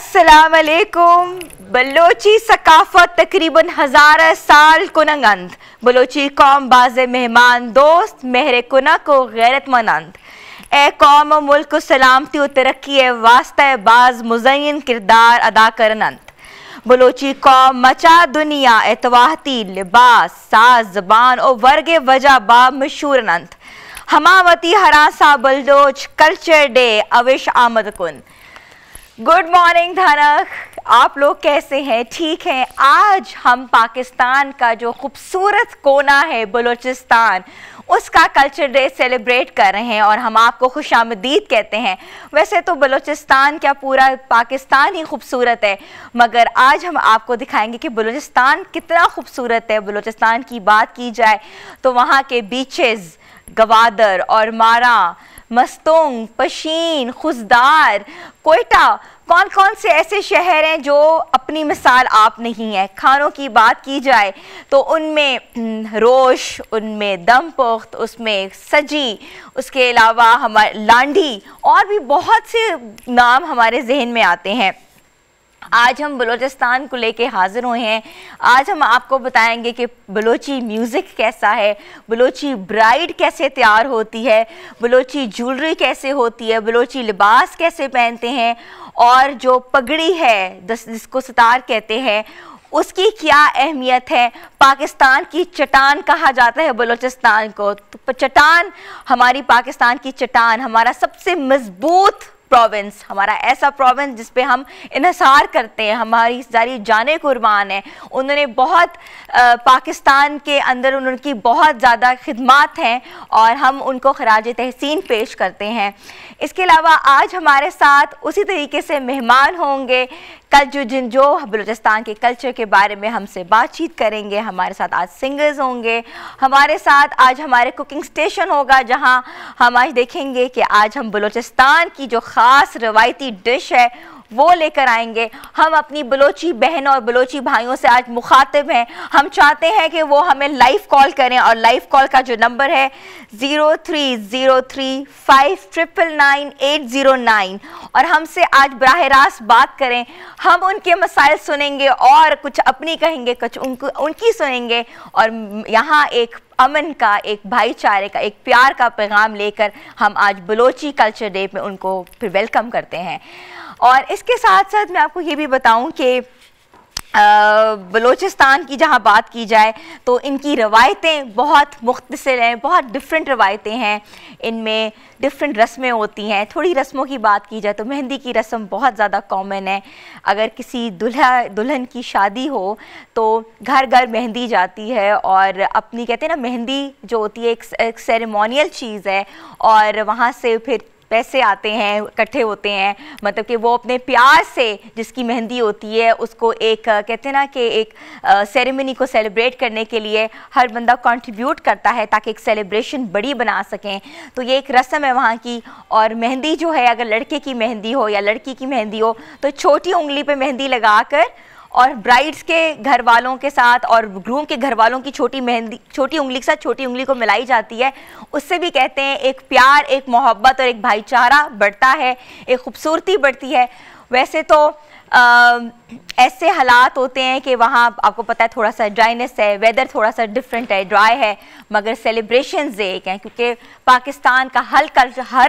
अस्सलाम वालेकुम। बलोची सकाफत तकरीबन 1000 साल कुनंगंद, बलोची कौम बाज़े मेहमान दोस्त मेहरे कुना को गैरत मनंद। ए कौम और मुल्क को सलामती और तरक्की वास्ता बाज मुज़य्यन किरदार अदा करनंद। बलोची कौम मचा दुनिया एतवाहती लिबास साज जबान और वर्गे वजह बा मशहूर नंद। हमावती हरासा बलडोच कल्चर डे अविश आमद कुन। गुड मॉर्निंग धनक, आप लोग कैसे हैं? ठीक हैं। आज हम पाकिस्तान का जो खूबसूरत कोना है बलूचिस्तान, उसका कल्चर डे सेलिब्रेट कर रहे हैं और हम आपको खुशामदीद कहते हैं। वैसे तो बलूचिस्तान क्या पूरा पाकिस्तान ही खूबसूरत है, मगर आज हम आपको दिखाएंगे कि बलूचिस्तान कितना खूबसूरत है। बलूचिस्तान की बात की जाए तो वहाँ के बीचेस गवादर और मारा, मस्तूंग, पशीन, खुजदार, कोयटा, कौन कौन से ऐसे शहर हैं जो अपनी मिसाल आप नहीं है। खानों की बात की जाए तो उनमें रोश, उनमें दम पुख्त, उसमें सजी, उसके अलावा हमारे लांडी और भी बहुत से नाम हमारे जहन में आते हैं। आज हम बलूचिस्तान को लेके हाजिर हुए हैं। आज हम आपको बताएंगे कि बलोची म्यूज़िक कैसा है, बलोची ब्राइड कैसे तैयार होती है, बलोची ज्वेलरी कैसे होती है, बलोची लिबास कैसे पहनते हैं और जो पगड़ी है जिसको सितार कहते हैं उसकी क्या अहमियत है। पाकिस्तान की चट्टान कहा जाता है बलूचिस्तान को। तो चट्टान, हमारी पाकिस्तान की चट्टान, हमारा सबसे मजबूत प्रोविंस, हमारा ऐसा प्रोविंस जिस पे हम इन्हिसार करते हैं, हमारी सारी जाने कुर्बान है। उन्होंने बहुत पाकिस्तान के अंदर उनकी बहुत ज़्यादा खिदमात हैं और हम उनको खराज तहसीन पेश करते हैं। इसके अलावा आज हमारे साथ उसी तरीके से मेहमान होंगे कल जो बलूचिस्तान के कल्चर के बारे में हमसे बातचीत करेंगे। हमारे साथ आज सिंगर्स होंगे, हमारे साथ आज हमारे कुकिंग स्टेशन होगा जहां हम आज देखेंगे कि आज हम बलूचिस्तान की जो ख़ास रवायती डिश है वो लेकर आएंगे। हम अपनी बलोची बहनों और बलोची भाइयों से आज मुखातिब हैं। हम चाहते हैं कि वो हमें लाइव कॉल करें और लाइव कॉल का जो नंबर है 0303599809 और हमसे आज बराह रास्त बात करें। हम उनके मसाइल सुनेंगे और कुछ अपनी कहेंगे, कुछ उनकी सुनेंगे और यहाँ एक अमन का, एक भाईचारे का, एक प्यार का पैगाम लेकर हम आज बलोची कल्चर डे पे उनको फिर वेलकम करते हैं। और इसके साथ साथ मैं आपको ये भी बताऊं कि बलूचिस्तान की जहाँ बात की जाए तो इनकी रवायतें बहुत मुख्तलिफ हैं, बहुत डिफरेंट रवायतें हैं। इनमें डिफरेंट रस्में होती हैं। थोड़ी रस्मों की बात की जाए तो मेहंदी की रस्म बहुत ज़्यादा कॉमन है। अगर किसी दुल्हन की शादी हो तो घर घर मेहंदी जाती है और अपनी कहते हैं ना, मेहंदी जो होती है एक सेरेमोनियल चीज़ है और वहाँ से फिर पैसे आते हैं, इकट्ठे होते हैं, मतलब कि वो अपने प्यार से जिसकी मेहंदी होती है उसको एक कहते हैं ना कि एक सेरेमनी को सेलिब्रेट करने के लिए हर बंदा कंट्रीब्यूट करता है ताकि एक सेलिब्रेशन बड़ी बना सकें। तो ये एक रस्म है वहाँ की। और मेहंदी जो है, अगर लड़के की मेहंदी हो या लड़की की मेहंदी हो तो छोटी उंगली पे मेहंदी लगाकर और ब्राइड्स के घर वालों के साथ और ग्रूम के घर वालों की छोटी उंगली के साथ छोटी उंगली को मिलाई जाती है। उससे भी कहते हैं एक प्यार, एक मोहब्बत और एक भाईचारा बढ़ता है, एक खूबसूरती बढ़ती है। वैसे तो ऐसे हालात होते हैं कि वहाँ आपको पता है थोड़ा सा ड्राइनेस है, वेदर थोड़ा सा डिफरेंट है, ड्राई है, मगर सेलिब्रेशंस एक हैं क्योंकि पाकिस्तान का हर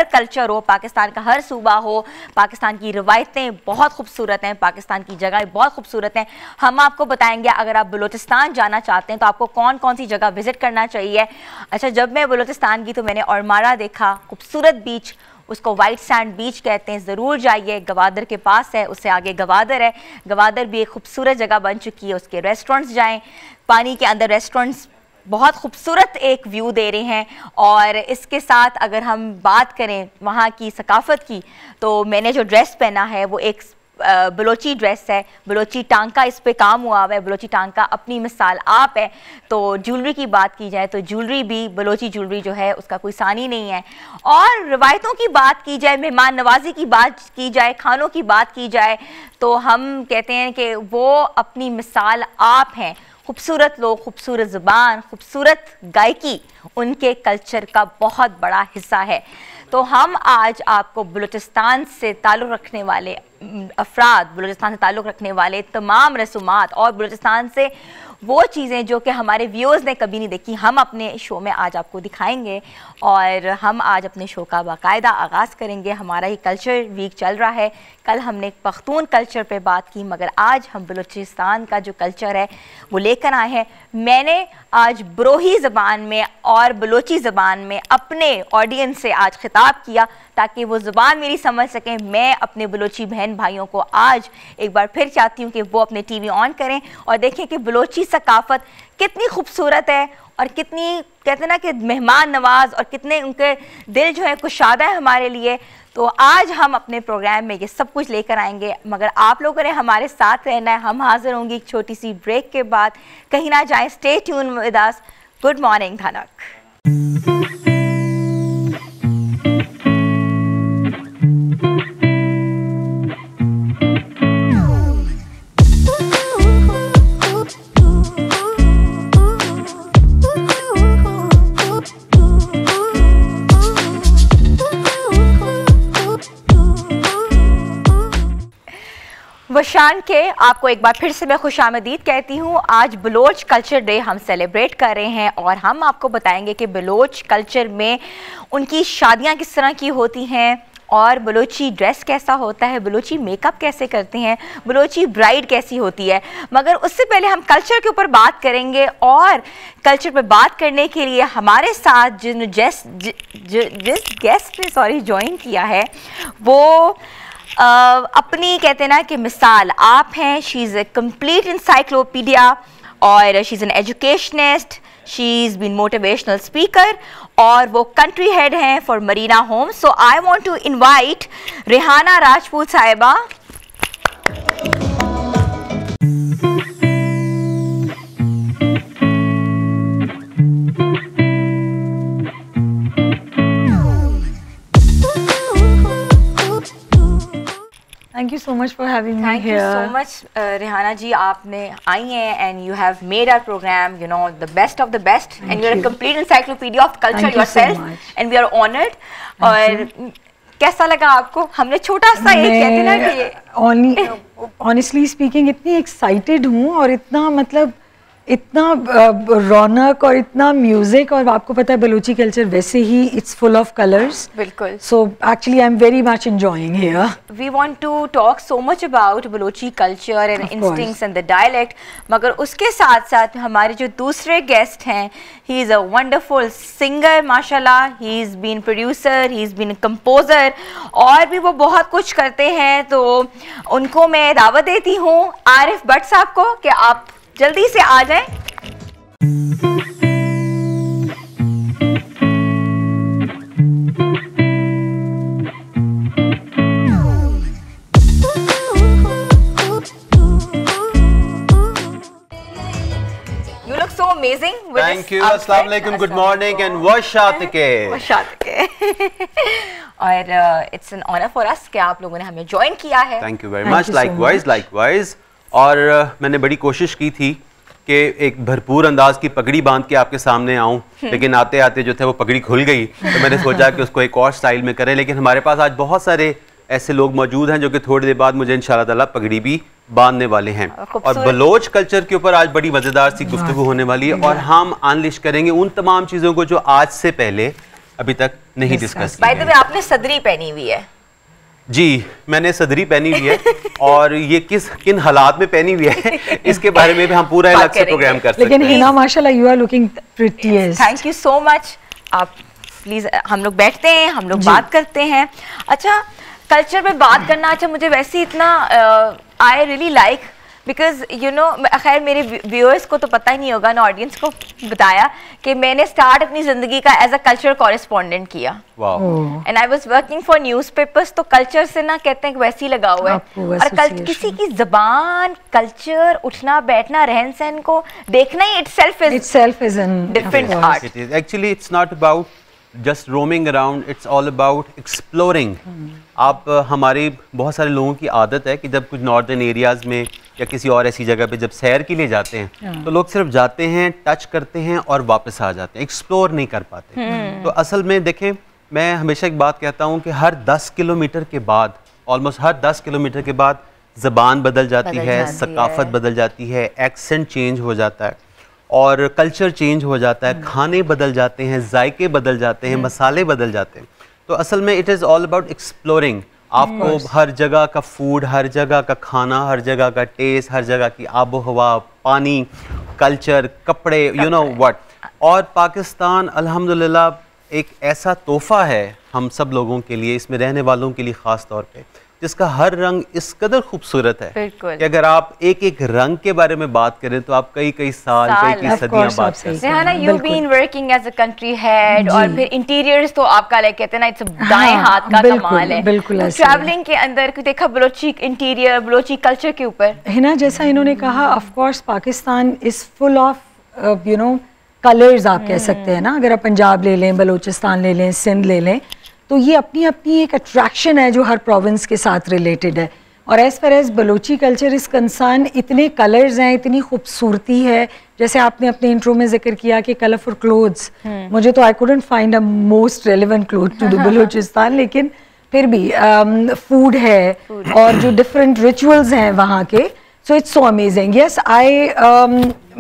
कल्चर हो, पाकिस्तान का हर सूबा हो, पाकिस्तान की रवायतें बहुत खूबसूरत हैं, पाकिस्तान की जगह बहुत खूबसूरत हैं। हम आपको बताएंगे अगर आप बलूचिस्तान जाना चाहते हैं तो आपको कौन कौन सी जगह विज़िट करना चाहिए। अच्छा, जब मैं बलूचिस्तान की तो मैंने औरमारा देखा, खूबसूरत बीच, उसको वाइट सैंड बीच कहते हैं। ज़रूर जाइए, गवादर के पास है, उससे आगे गवादर है। गवादर भी एक खूबसूरत जगह बन चुकी है। उसके रेस्टोरेंट्स जाएं, पानी के अंदर रेस्टोरेंट्स बहुत खूबसूरत एक व्यू दे रहे हैं। और इसके साथ अगर हम बात करें वहाँ की सकाफ़त की तो मैंने जो ड्रेस पहना है वो एक बलोची ड्रेस है, बलोची टांका इस पे काम हुआ हुआ है। बलोची टांका अपनी मिसाल आप है। तो ज्वेलरी की बात की जाए तो ज्वेलरी भी, बलोची ज्वेलरी जो है उसका कोई सानी नहीं है। और रवायतों की बात की जाए, मेहमान नवाजी की बात की जाए, खानों की बात की जाए तो हम कहते हैं कि वो अपनी मिसाल आप हैं। खूबसूरत लोग, खूबसूरत ज़ुबान, खूबसूरत गायकी उनके कल्चर का बहुत बड़ा हिस्सा है। तो हम आज आपको बलूचिस्तान से ताल्लुक़ रखने वाले अफराद, बलूचिस्तान से ताल्लुक़ रखने वाले तमाम रसूमात और बलूचिस्तान से वो चीज़ें जो कि हमारे व्यूअर्स ने कभी नहीं देखी, हम अपने शो में आज आपको दिखाएंगे। और हम आज अपने शो का बाकायदा आगाज़ करेंगे। हमारा ही कल्चर वीक चल रहा है। कल हमने पख्तून कल्चर पे बात की, मगर आज हम बलूचिस्तान का जो कल्चर है वो लेकर आए हैं। मैंने आज ब्रोही ज़बान में और बलोची ज़बान में अपने ऑडियंस से आज खिताब किया ताकि वो ज़ुबान मेरी समझ सकें। मैं अपने बलोची बहन भाइयों को आज एक बार फिर चाहती हूँ कि वो अपने टीवी ऑन करें और देखें कि बलोची सकाफ़त कितनी खूबसूरत है और कितनी, कहते हैं ना कि मेहमान नवाज, और कितने उनके दिल जो है कुशादा है हमारे लिए। तो आज हम अपने प्रोग्राम में ये सब कुछ लेकर आएंगे, मगर आप लोगों ने हमारे साथ रहना है। हम हाजिर होंगे एक छोटी सी ब्रेक के बाद। कहीं ना जाएं, stay tune with us. Good morning धनक। वशान के आपको एक बार फिर से मैं खुशामदीद कहती हूँ। आज बलोच कल्चर डे हम सेलिब्रेट कर रहे हैं और हम आपको बताएंगे कि बलोच कल्चर में उनकी शादियाँ किस तरह की होती हैं और बलोची ड्रेस कैसा होता है, बलोची मेकअप कैसे करते हैं, बलोची ब्राइड कैसी होती है। मगर उससे पहले हम कल्चर के ऊपर बात करेंगे और कल्चर पर बात करने के लिए हमारे साथ जिस गेस्ट ने ज्वाइन किया है वो अपनी, कहते हैं ना कि मिसाल आप हैं। She is a complete encyclopaedia और she is an educationist, she is been motivational speaker और वो कंट्री हेड हैं for Marina home. So I want to invite Rehana Rajput sahiba. Thank you so much for having me Thank here. you so much, Rehana ji. आपने आई हैं and you have made our program, you know, the best of the best. Thank and you're you. a complete encyclopedia of culture Thank you so yourself. much. And we are honored. और कैसा लगा आपको? हमने छोटा सा एक, कहते हैं ना कि honestly speaking इतनी excited हूँ और इतना मतलब इतना रौनक और इतना म्यूजिक, और आपको पता है बलूची कल्चर वैसे ही इट्स फुल ऑफ कलर्स। बिल्कुल। So actually I am very much enjoying here. We want to talk so much about Balochi culture and instincts and the dialect, मगर उसके साथ साथ हमारे जो दूसरे गेस्ट हैं, he is a wonderful singer माशाल्लाह, he is been producer, he is been composer और भी वो बहुत कुछ करते हैं। तो उनको मैं दावत देती हूँ आरिफ भट्ट साहब को कि आप जल्दी से आ जाएं। You look so amazing. Thank you. Assalamu alaikum. Good morning and washatke. और it's an honor for us कि आप लोगों ने हमें ज्वाइन किया है। Thank you very much. Likewise. और मैंने बड़ी कोशिश की थी कि एक भरपूर अंदाज की पगड़ी बांध के आपके सामने आऊं, लेकिन आते आते जो थे वो पगड़ी खुल गई, तो मैंने सोचा कि उसको एक और स्टाइल में करें। लेकिन हमारे पास आज बहुत सारे ऐसे लोग मौजूद हैं जो कि थोड़ी देर बाद मुझे इंशाल्लाह ताला पगड़ी भी बांधने वाले हैं। और बलोच कल्चर के ऊपर आज बड़ी मज़ेदार सी गुफ्तगू होने वाली है और हम अनलिश करेंगे उन तमाम चीज़ों को जो आज से पहले अभी तक नहीं डिस्कस की। बाय द वे आपने सदरी पहनी हुई है। जी, मैंने सदरी पहनी हुई है और ये किन हालात में पहनी हुई है इसके बारे में भी हम पूरा अलग से प्रोग्राम कर सकते हैं। लेकिन हिना माशाल्लाह you are looking prettiest. Thank you so much. आप प्लीज, हम लोग बैठते हैं, हम लोग बात करते हैं। अच्छा, कल्चर में बात करना, अच्छा मुझे वैसे इतना I really like because you know, खैर मेरे व्यूअर्स को तो पता ही नहीं होगा ना, ऑडियंस को बताया कि मैंने स्टार्ट अपनी ज़िंदगी का एज अ कल्चर कॉरेस्पॉन्डेंट किया and I was working for newspapers. तो कल्चर से ना कहते हैं वैसे ही लगा हुआ है और किसी की ज़बान, कल्चर, उठना बैठना, रहन सहन को देखना ही itself is a different art. It is actually, it's not about just roaming around, it's all about exploring. आप हमारे बहुत सारे लोगों की आदत है कि जब कुछ नॉर्दर्न एरियाज़ में या किसी और ऐसी जगह पे जब सैर के लिए जाते हैं तो लोग सिर्फ जाते हैं, टच करते हैं और वापस आ जाते हैं, एक्सप्लोर नहीं कर पाते। तो असल में देखें, मैं हमेशा एक बात कहता हूँ कि हर 10 किलोमीटर के बाद, ऑलमोस्ट हर 10 किलोमीटर के बाद ज़बान बदल जाती है, सकाफ़त बदल जाती है, एक्सेंट चेंज हो जाता है और कल्चर चेंज हो जाता है, खाने बदल जाते हैं, जायके बदल जाते हैं, मसाले बदल जाते हैं। तो असल में it is all about exploring. आपको हर जगह का फूड, हर जगह का खाना, हर जगह का टेस्ट, हर जगह की आबो हवा, पानी, कल्चर, कपड़े, यू नो व्हाट। और पाकिस्तान अल्हम्दुलिल्लाह एक ऐसा तोहफ़ा है हम सब लोगों के लिए, इसमें रहने वालों के लिए ख़ास तौर पे, जिसका हर रंग इस कदर खूबसूरत है कि अगर आप एक एक रंग के बारे में बात करें तो आप कई कई साल कई सदियां बात कर सकते हैं। You been working as a country head और फिर इंटीरियर्स तो आपका लाइक कहते हैं ना इट्स दाएं हाथ का कमाल है। बिल्कुल ट्रैवलिंग के अंदर देखा बलोची इंटीरियर, बलोची कल्चर के ऊपर है ना, जैसा इन्होंने कहा, of course Pakistan is full of you know colours, आप कह सकते हैं ना। अगर आप पंजाब ले लें, बलूचिस्तान ले लें, सिंध ले लें, तो ये अपनी अपनी एक अट्रैक्शन है जो हर प्रोविंस के साथ रिलेटेड है। और as far as Balochi culture is concern, इतने कलर्स हैं, इतनी खूबसूरती है। जैसे आपने अपने इंट्रो में जिक्र किया कि कलरफुल क्लोथ्स, मुझे तो I couldn't find a most relevant cloth to the Balochistan, लेकिन फिर भी फूड है और जो डिफरेंट रिचुअल्स हैं वहाँ के, so it's so amazing. Yes,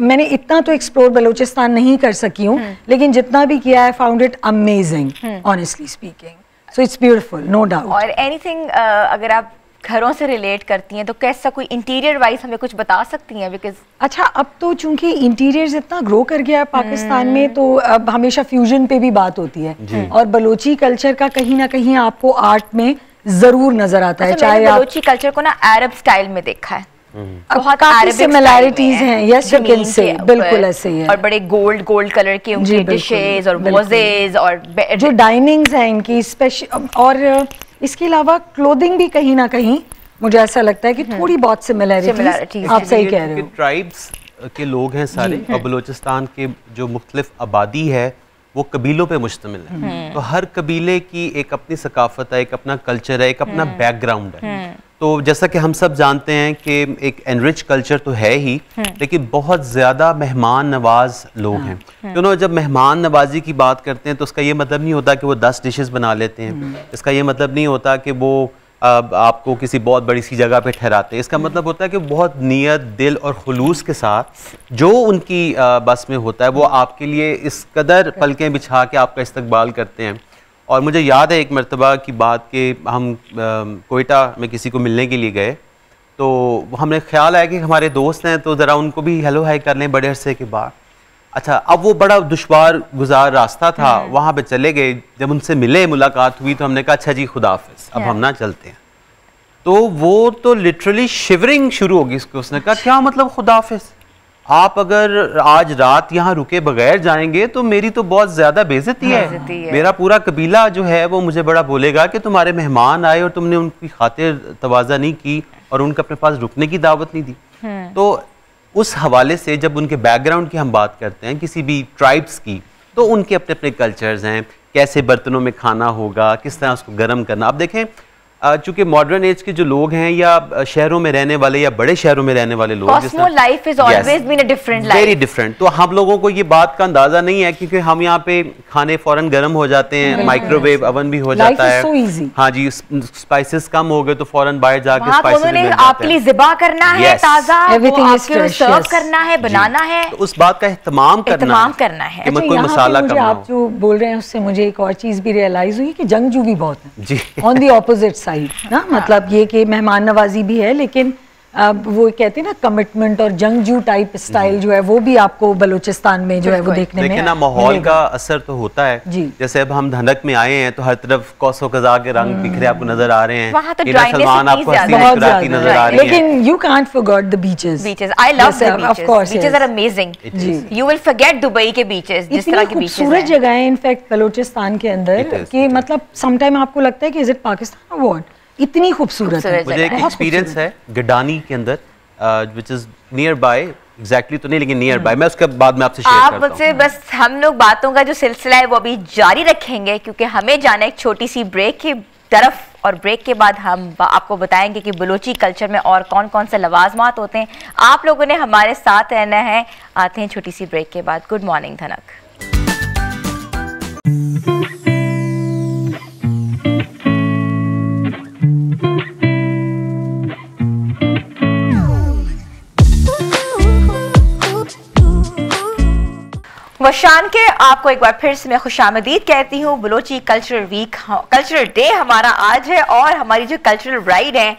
मैंने इतना तो एक्सप्लोर बलूचिस्तान नहीं कर सकी हूँ, लेकिन जितना भी किया है found it amazing, honestly speaking. So it's beautiful, no doubt. और एनीथिंग अगर आप घरों से रिलेट करती हैं तो कैसा कोई इंटीरियर वाइज हमें कुछ बता सकती हैं? बिकॉज अच्छा, अब तो चूंकि इंटीरियर्स इतना ग्रो कर गया है पाकिस्तान में, तो अब हमेशा फ्यूजन पे भी बात होती है और बलोची कल्चर का कहीं ना कहीं आपको आर्ट में जरूर नजर आता है। चाहे बलोची कल्चर को ना अरब स्टाइल में देखा है, बहुत काफी सिमिलैरिटीज हैं। यस, यू कैन से, बिल्कुल ऐसे ही है। और बड़े गोल्ड कलर के उनके डिशेस और वॉजेस और जो डाइनिंग्स हैं इनकी स्पेशल, और इसके अलावा क्लोथिंग भी कहीं ना कहीं मुझे ऐसा लगता है कि थोड़ी बहुत सिमिलैरिटीज, आप सही कह रहे हो। ट्राइब्स के लोग हैं सारे, और बलूचिस्तान के जो मुख्तलिफ आबादी है वो कबीलों पे मुश्तमिल है। तो हर कबीले की एक अपनी सकाफत है, एक अपना कल्चर है, एक अपना बैकग्राउंड है। तो जैसा कि हम सब जानते हैं कि एक एनरिच कल्चर तो है ही, लेकिन बहुत ज़्यादा मेहमान नवाज लोग हैं। यू नो, जब मेहमान नवाजी की बात करते हैं तो उसका ये मतलब नहीं होता कि वो 10 डिशेस बना लेते हैं। इसका ये मतलब नहीं होता कि वो आपको किसी बहुत बड़ी सी जगह पे ठहराते हैं। इसका मतलब होता है कि बहुत नियत, दिल और खुलूस के साथ जो उनकी बस में होता है वो आपके लिए इस कदर पलकें बिछा के आपका इस्तकबाल करते हैं। और मुझे याद है एक मरतबा की बात कि हम कोयटा में किसी को मिलने के लिए गए, तो हमें ख्याल आया कि हमारे दोस्त हैं तो ज़रा उनको भी हेलो हाई कर लें बड़े अरसे के बाद। अच्छा, अब वो बड़ा दुश्वार गुजार रास्ता था, वहाँ पे चले गए। जब उनसे मिले, मुलाकात हुई, तो हमने कहा अच्छा जी खुदा हाफिज़, अब हम ना चलते हैं। तो वो तो लिटरली शिवरिंग शुरू होगी उसको। उसने कहा क्या मतलब खुदा हाफिज़, आप अगर आज रात यहाँ रुके बगैर जाएंगे तो मेरी तो बहुत ज्यादा बेइज्जती है। मेरा पूरा कबीला जो है वो मुझे बड़ा बोलेगा कि तुम्हारे मेहमान आए और तुमने उनकी खातिर तवाज़ा नहीं की और उनके अपने पास रुकने की दावत नहीं दी। तो उस हवाले से जब उनके बैकग्राउंड की हम बात करते हैं किसी भी ट्राइब्स की, तो उनके अपने अपने कल्चर्स हैं, कैसे बर्तनों में खाना होगा, किस तरह उसको गर्म करना। अब देखें, चूंकि मॉडर्न एज के जो लोग हैं या शहरों में रहने वाले या बड़े शहरों में रहने वाले लोग, life is always been a different life, very different. तो हम लोगों को ये बात का अंदाजा नहीं है क्योंकि हम यहाँ पे खाने फौरन गर्म हो जाते हैं, माइक्रोवेव ओवन भी हो जाता है। हाँ जी, स्पाइसेस कम हो गए तो फौरन बाहर जाके स्पाइसेस आपके लिए ज़िबा करना है, ताजा सर्व करना है, बनाना है, तो उस बात का एहतमाम करना है कि कोई मसाला कम ना हो। आप जो बोल रहे हैं उससे मुझे एक और चीज भी रियलाइज हुई कि जंगजू भी बहुत है जी, ऑन दी ऑपोजिट ना, मतलब ये कि मेहमान नवाजी भी है, लेकिन वो कहते हैं ना कमिटमेंट और जंगजू टाइप स्टाइल जो है वो भी आपको बलूचिस्तान में जो है वो देखने में ना माहौल का असर तो होता है जी। जैसे अब हम धनक में आए हैं तो हर तरफ कौसो कज़ा के रंग बिखरे आपको नजर आ रहे हैं, सलमान आपको हंसी मुस्कुराती नजर आ रही है, लेकिन you can't forget the beaches. I love the beaches, of course beaches are amazing. You will forget Dubai के बीचेस, जिस तरह के बीचेस हैं। खूबसूरत जगह है इनफैक्ट बलूचिस्तान के अंदर कि मतलब सम टाइम आपको लगता है कि इज इट पाकिस्तान और व्हाट, इतनी खूबसूरत है। मुझे एक एक्सपीरियंस है गडानी के अंदर, which is near by, exactly तो नहीं लेकिन नियर बाय, मैं उसके बाद में आपसे शेयर करता हूं। आपसे बस हम लोग बातों का जो सिलसिला है वो अभी जारी रखेंगे क्योंकि हमें जाना है एक छोटी सी ब्रेक की तरफ, और ब्रेक के बाद हम आपको बताएंगे कि बलोची कल्चर में और कौन कौन से लवाजमात होते हैं। आप लोगों ने हमारे साथ रहना है। आते हैं छोटी सी ब्रेक के बाद। गुड मॉर्निंग धनक। बशान के आपको एक बार फिर से मैं खुशामदीद कहती हूँ। बलोची कल्चरल डे हमारा आज है और हमारी जो कल्चरल ब्राइड है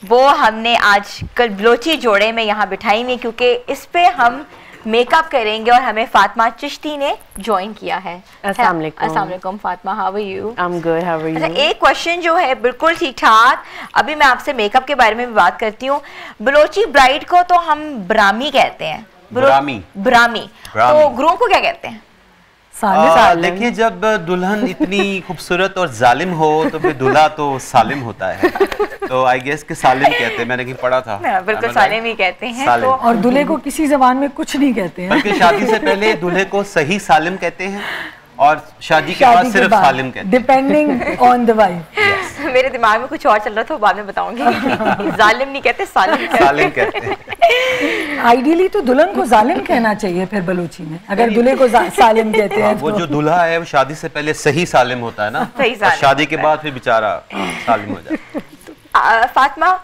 वो हमने आज कल बलोची जोड़े में यहाँ बिठाई हुई, क्योंकि इस पे हम मेकअप करेंगे और हमें फातिमा चिश्ती ने ज्वाइन किया है। अस्सलाम वालेकुम Fatima, how are you? I am good, how are you? अच्छा, एक क्वेश्चन जो है बिल्कुल ठीक ठाक, अभी मैं आपसे मेकअप के बारे में भी बात करती हूँ। बलोची ब्राइड को तो हम ब्राह्मी कहते हैं, ब्राह्मी। तो ग्रूम को क्या कहते हैं? देखिए, जब दुल्हन इतनी खूबसूरत और जालिम हो तो फिर दूल्हा तो सालिम होता है, तो आई गेस कि सालिम कहते हैं, मैंने कहीं पढ़ा था। बिल्कुल सालिम ही कहते हैं। तो और दूल्हे को किसी जबान में कुछ नहीं कहते हैं, बल्कि शादी से पहले दूल्हे को सही सालिम कहते हैं और शादी के बाद सिर्फ सालिम कहते हैं, डिपेंडिंग ऑन द वाइफ। मेरे दिमाग में कुछ और चल रहा था, बाद में बताऊंगी। जालिम नहीं कहते, सालिम कहते हैं। आइडियली तो दुल्हन को जालिम कहना चाहिए फिर बलूची में, अगर दूल्हे को सालिम कहते हैं। वो जो दूल्हा है वो शादी से पहले सही सालिम होता है ना, और शादी के बाद फिर बेचारा सालिम हो जाता है। फातिमा,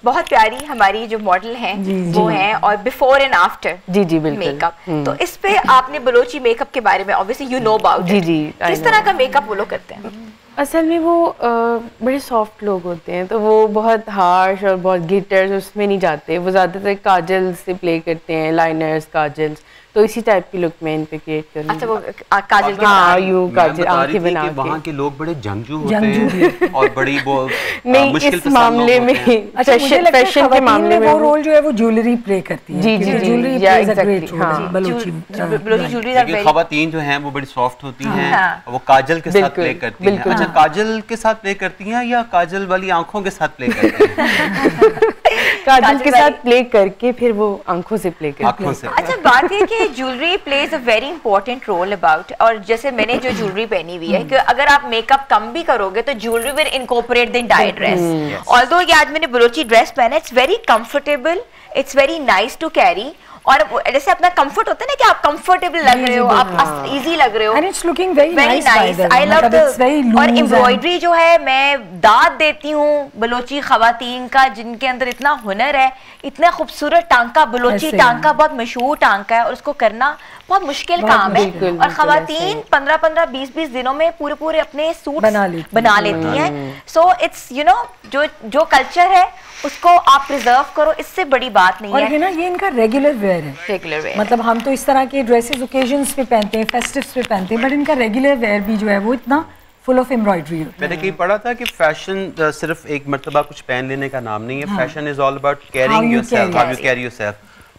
बहुत प्यारी हमारी जो मॉडल हैं वो हैं, और बिफोर एंड आफ्टर जी बिल्कुल मेकअप, तो इस पे आपने बलोची मेकअप के बारे में obviously you know about it. किस तरह का मेकअप वो लोग करते हैं? असल में वो बड़े सॉफ्ट लोग होते हैं, तो वो बहुत हार्श और बहुत ग्लिटर्स उसमें नहीं जाते। वो ज़्यादातर काजल से प्ले करते हैं, लाइनर्स, काजल्स, तो इसी टाइप की लुक मैं इन पे क्रिएट करूँगी। अच्छा, वो काजल के काजल आंखें बना के। वहाँ के लोग बड़े जंगजू होते हैं और बड़ी वो नहीं, इस मामले में फैशन के मामले में वो रोल जो है वो ज्वेलरी प्ले करती है। जी jewellery plays a great role. Balochi खवातीन जो हैं वो बड़ी सॉफ्ट होती हैं, वो काजल के साथ प्ले करती हैं। अच्छा, काजल के साथ प्ले करती हैं या काजल वाली आंखों के साथ प्ले करती हैं? काजल के साथ प्ले करके फिर वो आंखों से प्ले करती हैं। अच्छा, बात है कि jewellery plays a very important role about, और जैसे मैंने जो ज्वेलरी पहनी हुई है कि अगर आप मेकअप कम भी करोगे तो jewellery will incorporate the entire dress. Although ये आज मैंने बलोची ड्रेस पहना, it's very comfortable, it's very nice to carry, और जैसे अपना कंफर्ट होता है ना कि आप कंफर्टेबल लग रहे हो, आप इजी लग रहे हो, and it's looking very nice. I love the, और एम्ब्रॉयडरी जो है मैं दाद देती हूँ बलोची खवातीन का, जिनके अंदर इतना हुनर है, इतना खूबसूरत टांका, बलोची टांका बहुत मशहूर टांका है और उसको करना बहुत मुश्किल काम है, और खवातीन 15-15, 20-20 दिनों में पूरे अपने सूट बना लेती हैं। सो इट्स यू नो जो कल्चर है उसको आप प्रिजर्व करो, इससे बड़ी बात नहीं है। और ना ये इनका रेगुलर वेयर है, रेगुलर वेयर, मतलब हम तो इस तरह के ड्रेसेस ओकेजन्स पे पहनते हैं, फेस्टिव्स पे पहनते हैं, बट इनका रेगुलर वेयर भी जो है वो इतना फुल ऑफ एम्ब्रॉयडरी है। मैंने कहीं पढ़ा था कि फैशन सिर्फ एक मर्तबा कुछ पहन लेने का नाम नहीं है, fashion is all about carrying yourself, how you carry yourself.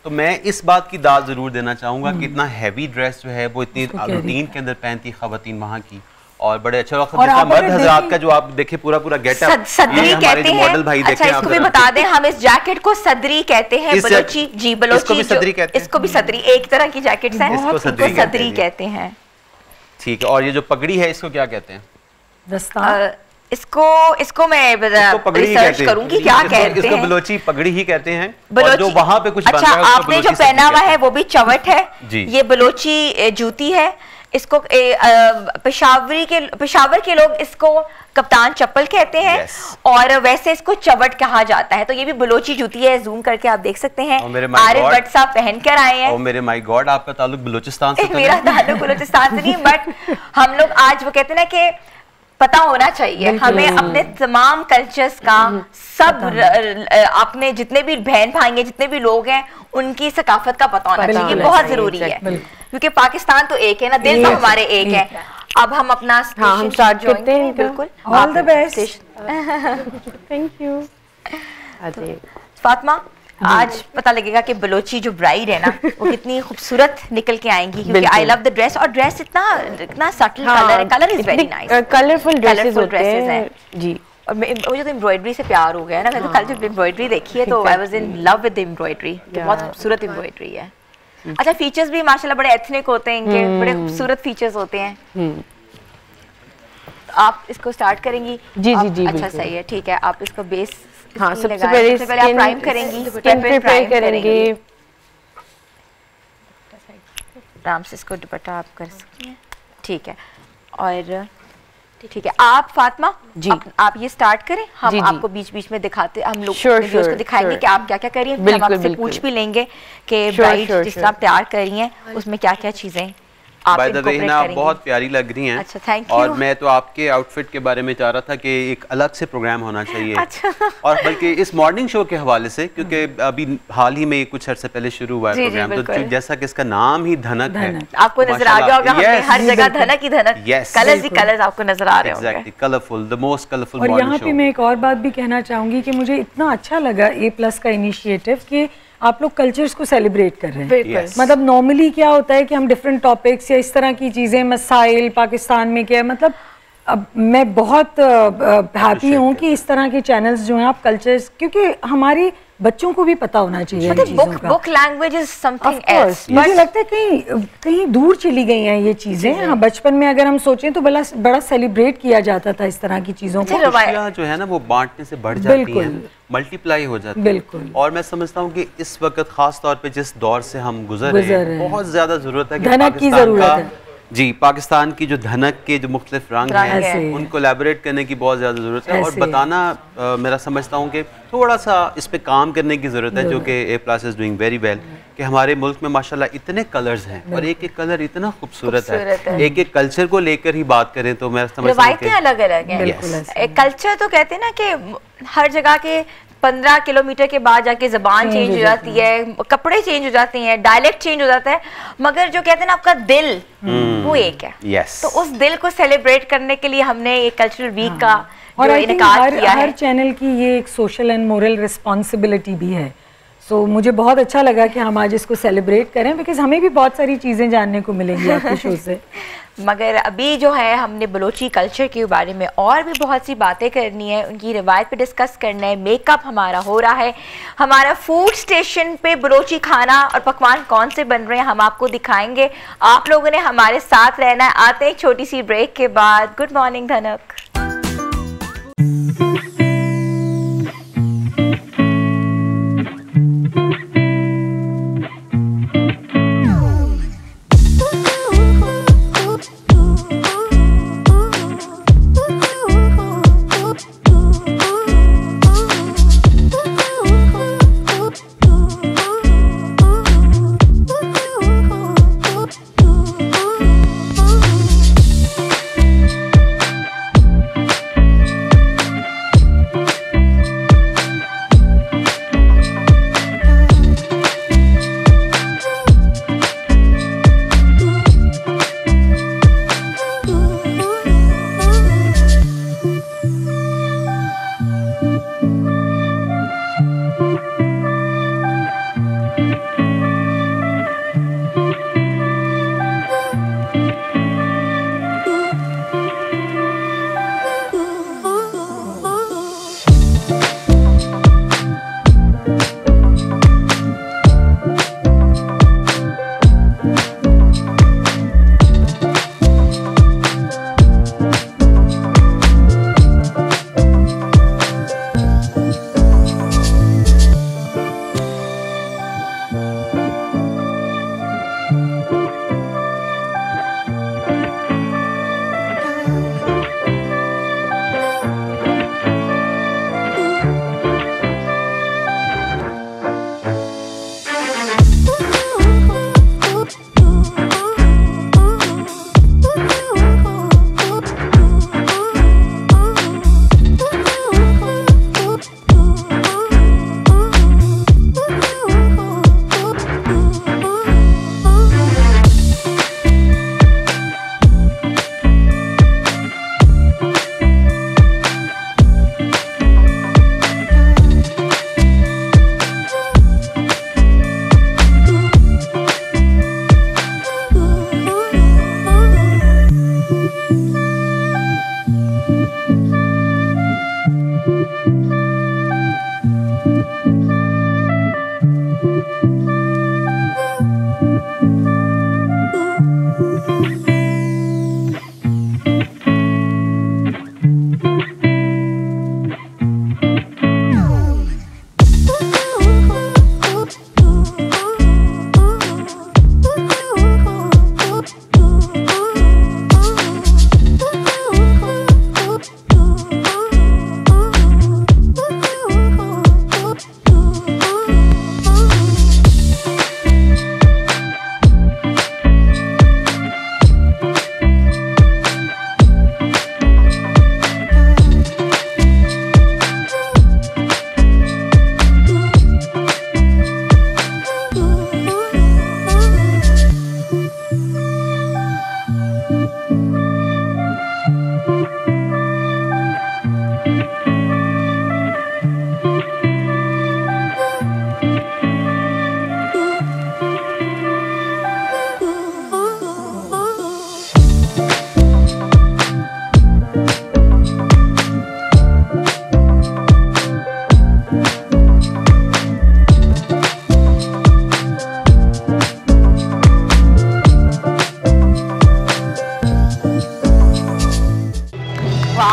तो मैं इस बात की दाद जरूर देना चाहूंगा कि इतना हैवी ड्रेस जो है वो इतनी रूटीन के अंदर पहनती खवातीन वहाँ की, और बड़े अच्छा मर्द हज़रात का जो आप देखे पूरा गेटअप, सदरी कहते हैं। मॉडल भाई अच्छा, इसको भी बता दें, हम इस जैकेट को सदरी कहते हैं बलोची। जी, बलोची इसको भी सदरी, एक तरह की जैकेट्स हैं, इसको सदरी कहते हैं। ठीक है, और ये जो पगड़ी है इसको क्या कहते हैं? दस्तार। इसको मैं रिसर्च करूंगी क्या कहते हैं। इसको बलोची पगड़ी ही कहते हैं, और जो वहाँ पे कुछ अच्छा, आपने जो पहना हुआ है वो भी चवट है, ये बलोची जूती है। इसको पेशावर के लोग इसको कप्तान चप्पल कहते हैं, और वैसे इसको चवट कहा जाता है। तो ये भी बलोची जूती है, जूम करके आप देख सकते हैं। आरिफ भट्ट साहब पहन कर आए हैं। मेरे माय गॉड, आपका ताल्लुक बलूचिस्तान से? मेरा ताल्लुक बलूचिस्तान से नहीं, बट हम लोग आज वो कहते हैं ना कि पता होना चाहिए हमें अपने तमाम कल्चर्स का, सब अपने जितने भी बहन भाई हैं, जितने भी लोग हैं, उनकी सकाफत का पता होना चाहिए, बहुत जरूरी है, क्योंकि पाकिस्तान तो एक है ना, दिल तो हमारे एक है। अब हम अपना हम स्टार्ट करते हैं। बिल्कुल, all the best, thank you. Fatima, आज पता लगेगा कि बलोची जो ब्राइड है ना वो कितनी खूबसूरत निकल के आएंगी, क्योंकि आई लव द ड्रेस, और ड्रेस इतना सटल कलर है, colour is very nice, colourful dresses हैं जी। और मुझे तो एम्ब्रॉयडरी से प्यार हो गया है ना, मैंने कल जब एम्ब्रॉयडरी देखी है तो I was in love with the embroidery, बहुत खूबसूरत एम्ब्रॉयडरी है। अच्छा, फीचर्स भी माशाल्लाह बड़े एथनिक होते हैं इनके, बड़े खूबसूरत फीचर्स होते हैं। आप इसको स्टार्ट करेंगी? जी जी जी, अच्छा सही है, ठीक है। आप इसको बेस, हाँ, सबसे पहले आप प्राइम करेंगी, स्किन पे प्राइम करेंगे। आराम से इसको दुपट्टा आप कर सकती हैं, ठीक है। और ठीक है, आप फातिमा जी। आप ये स्टार्ट करें, हम जी, जी। आपको बीच बीच में दिखाते, हम लोग Sure, वीडियोस को sure, दिखाएंगे sure. कि आप क्या क्या कर रही हैं, फिर हम बिल्कुल, आपसे बिल्कुल। पूछ भी लेंगे कि Sure, ब्राइड sure, जिस sure. तरह आप तैयार कर रही हैं उसमें क्या क्या चीजें आप by the way incorporate Hina, आप करेंगी। बहुत प्यारी लग रही हैं। अच्छा, thank और you. मैं तो आपके आउटफिट के बारे में चाह रहा था कि एक अलग से प्रोग्राम होना चाहिए। अच्छा। और बल्कि इस मॉर्निंग शो के हवाले से, क्योंकि अभी हाल ही में कुछ अर्से पहले शुरू हुआ है जी, जी, प्रोग्राम, तो बिल्कुल। जैसा कि इसका नाम ही धनक है, धनक। आपको नजर आ गया होगा, हमने हर जगह धनक ही धनक, Yes. कलर्स ही कलर्स आपको नजर आ रहे होंगे। Exactly, colourful, the most colourful और मॉर्निंग यहाँ शो। पे मैं एक और बात भी कहना चाहूँगी कि मुझे इतना अच्छा लगा A+ का इनिशिएटिव कि आप लोग कल्चर्स को सेलिब्रेट कर रहे हैं। बिल्कुल। Yes. मतलब नॉर्मली क्या होता है कि हम डिफरेंट टॉपिक्स या इस तरह की चीज़ें, मसाइल पाकिस्तान में क्या है, मतलब अब मैं बहुत हैप्पी हूँ कि इस तरह के चैनल्स जो हैं आप कल्चर्स, क्योंकि हमारी बच्चों को भी पता होना चाहिए इन मतलब चीज़ों का। Book language is something Of course, else, मुझे लगता है कहीं कहीं दूर चली गई हैं ये चीज़ें। हाँ, बचपन में अगर हम सोचें तो बड़ा सेलिब्रेट किया जाता था इस तरह की चीज़ों को। अच्छा, खुशियाँ जो है ना वो बांटने से बढ़ जाती बिल्कुल। हैं, मल्टीप्लाई हो जाती हैं। बिल्कुल। और मैं समझता हूँ कि इस वक्त खास तौर पे जिस दौर से हम गुजर गुजर रहे रहे हैं, हैं। बहुत ज्यादा जरूरत है कि धनक की पाकिस्तान जरूरत का, है। जी, पाकिस्तान की जो धनक के जो मुख्तलिफ रंग रंग हैं है। उनको एलैबोरेट करने की बहुत ज़्यादा ज़रूरत है। और ऐसे। बताना मेरा समझता हूँ कि थोड़ा सा इस पे काम करने की ज़रूरत है, जो कि A+ is doing very well, कि हमारे मुल्क में माशाल्लाह इतने कलर्स हैं और एक एक कलर इतना खूबसूरत खूबसूरत है। है। एक एक कल्चर को लेकर ही बात करें तो मैं समझता हूँ रिवायतें कि अलग अलग हैं। बिल्कुल Yes. ऐसे। कल्चर तो कहते हैं ना कि हर जगह के 15 किलोमीटर के बाद जाके जबान चेंज हो जाती है, कपड़े चेंज हो जाते हैं, डायलेक्ट चेंज हो जाता है, मगर जो कहते हैं ना आपका दिल वो एक है। Yes. तो उस दिल को सेलिब्रेट करने के लिए हमने एक कल्चरल वीक का और जो आई थिंक इनकार किया हर है। चैनल की ये एक सोशल एंड मोरल रिस्पॉन्सिबिलिटी भी है। सो मुझे बहुत अच्छा लगा कि हम आज इसको सेलिब्रेट करें, बिकॉज हमें भी बहुत सारी चीज़ें जानने को मिलेंगी आपके शो से। मगर अभी जो है हमने बलोची कल्चर के बारे में और भी बहुत सी बातें करनी है, उनकी रिवायत पे डिस्कस करना है, मेकअप हमारा हो रहा है, हमारा फूड स्टेशन पे बलोची खाना और पकवान कौन से बन रहे हैं हम आपको दिखाएंगे। आप लोगों ने हमारे साथ रहना है। आते हैं एक छोटी सी ब्रेक के बाद। गुड मॉर्निंग धनक।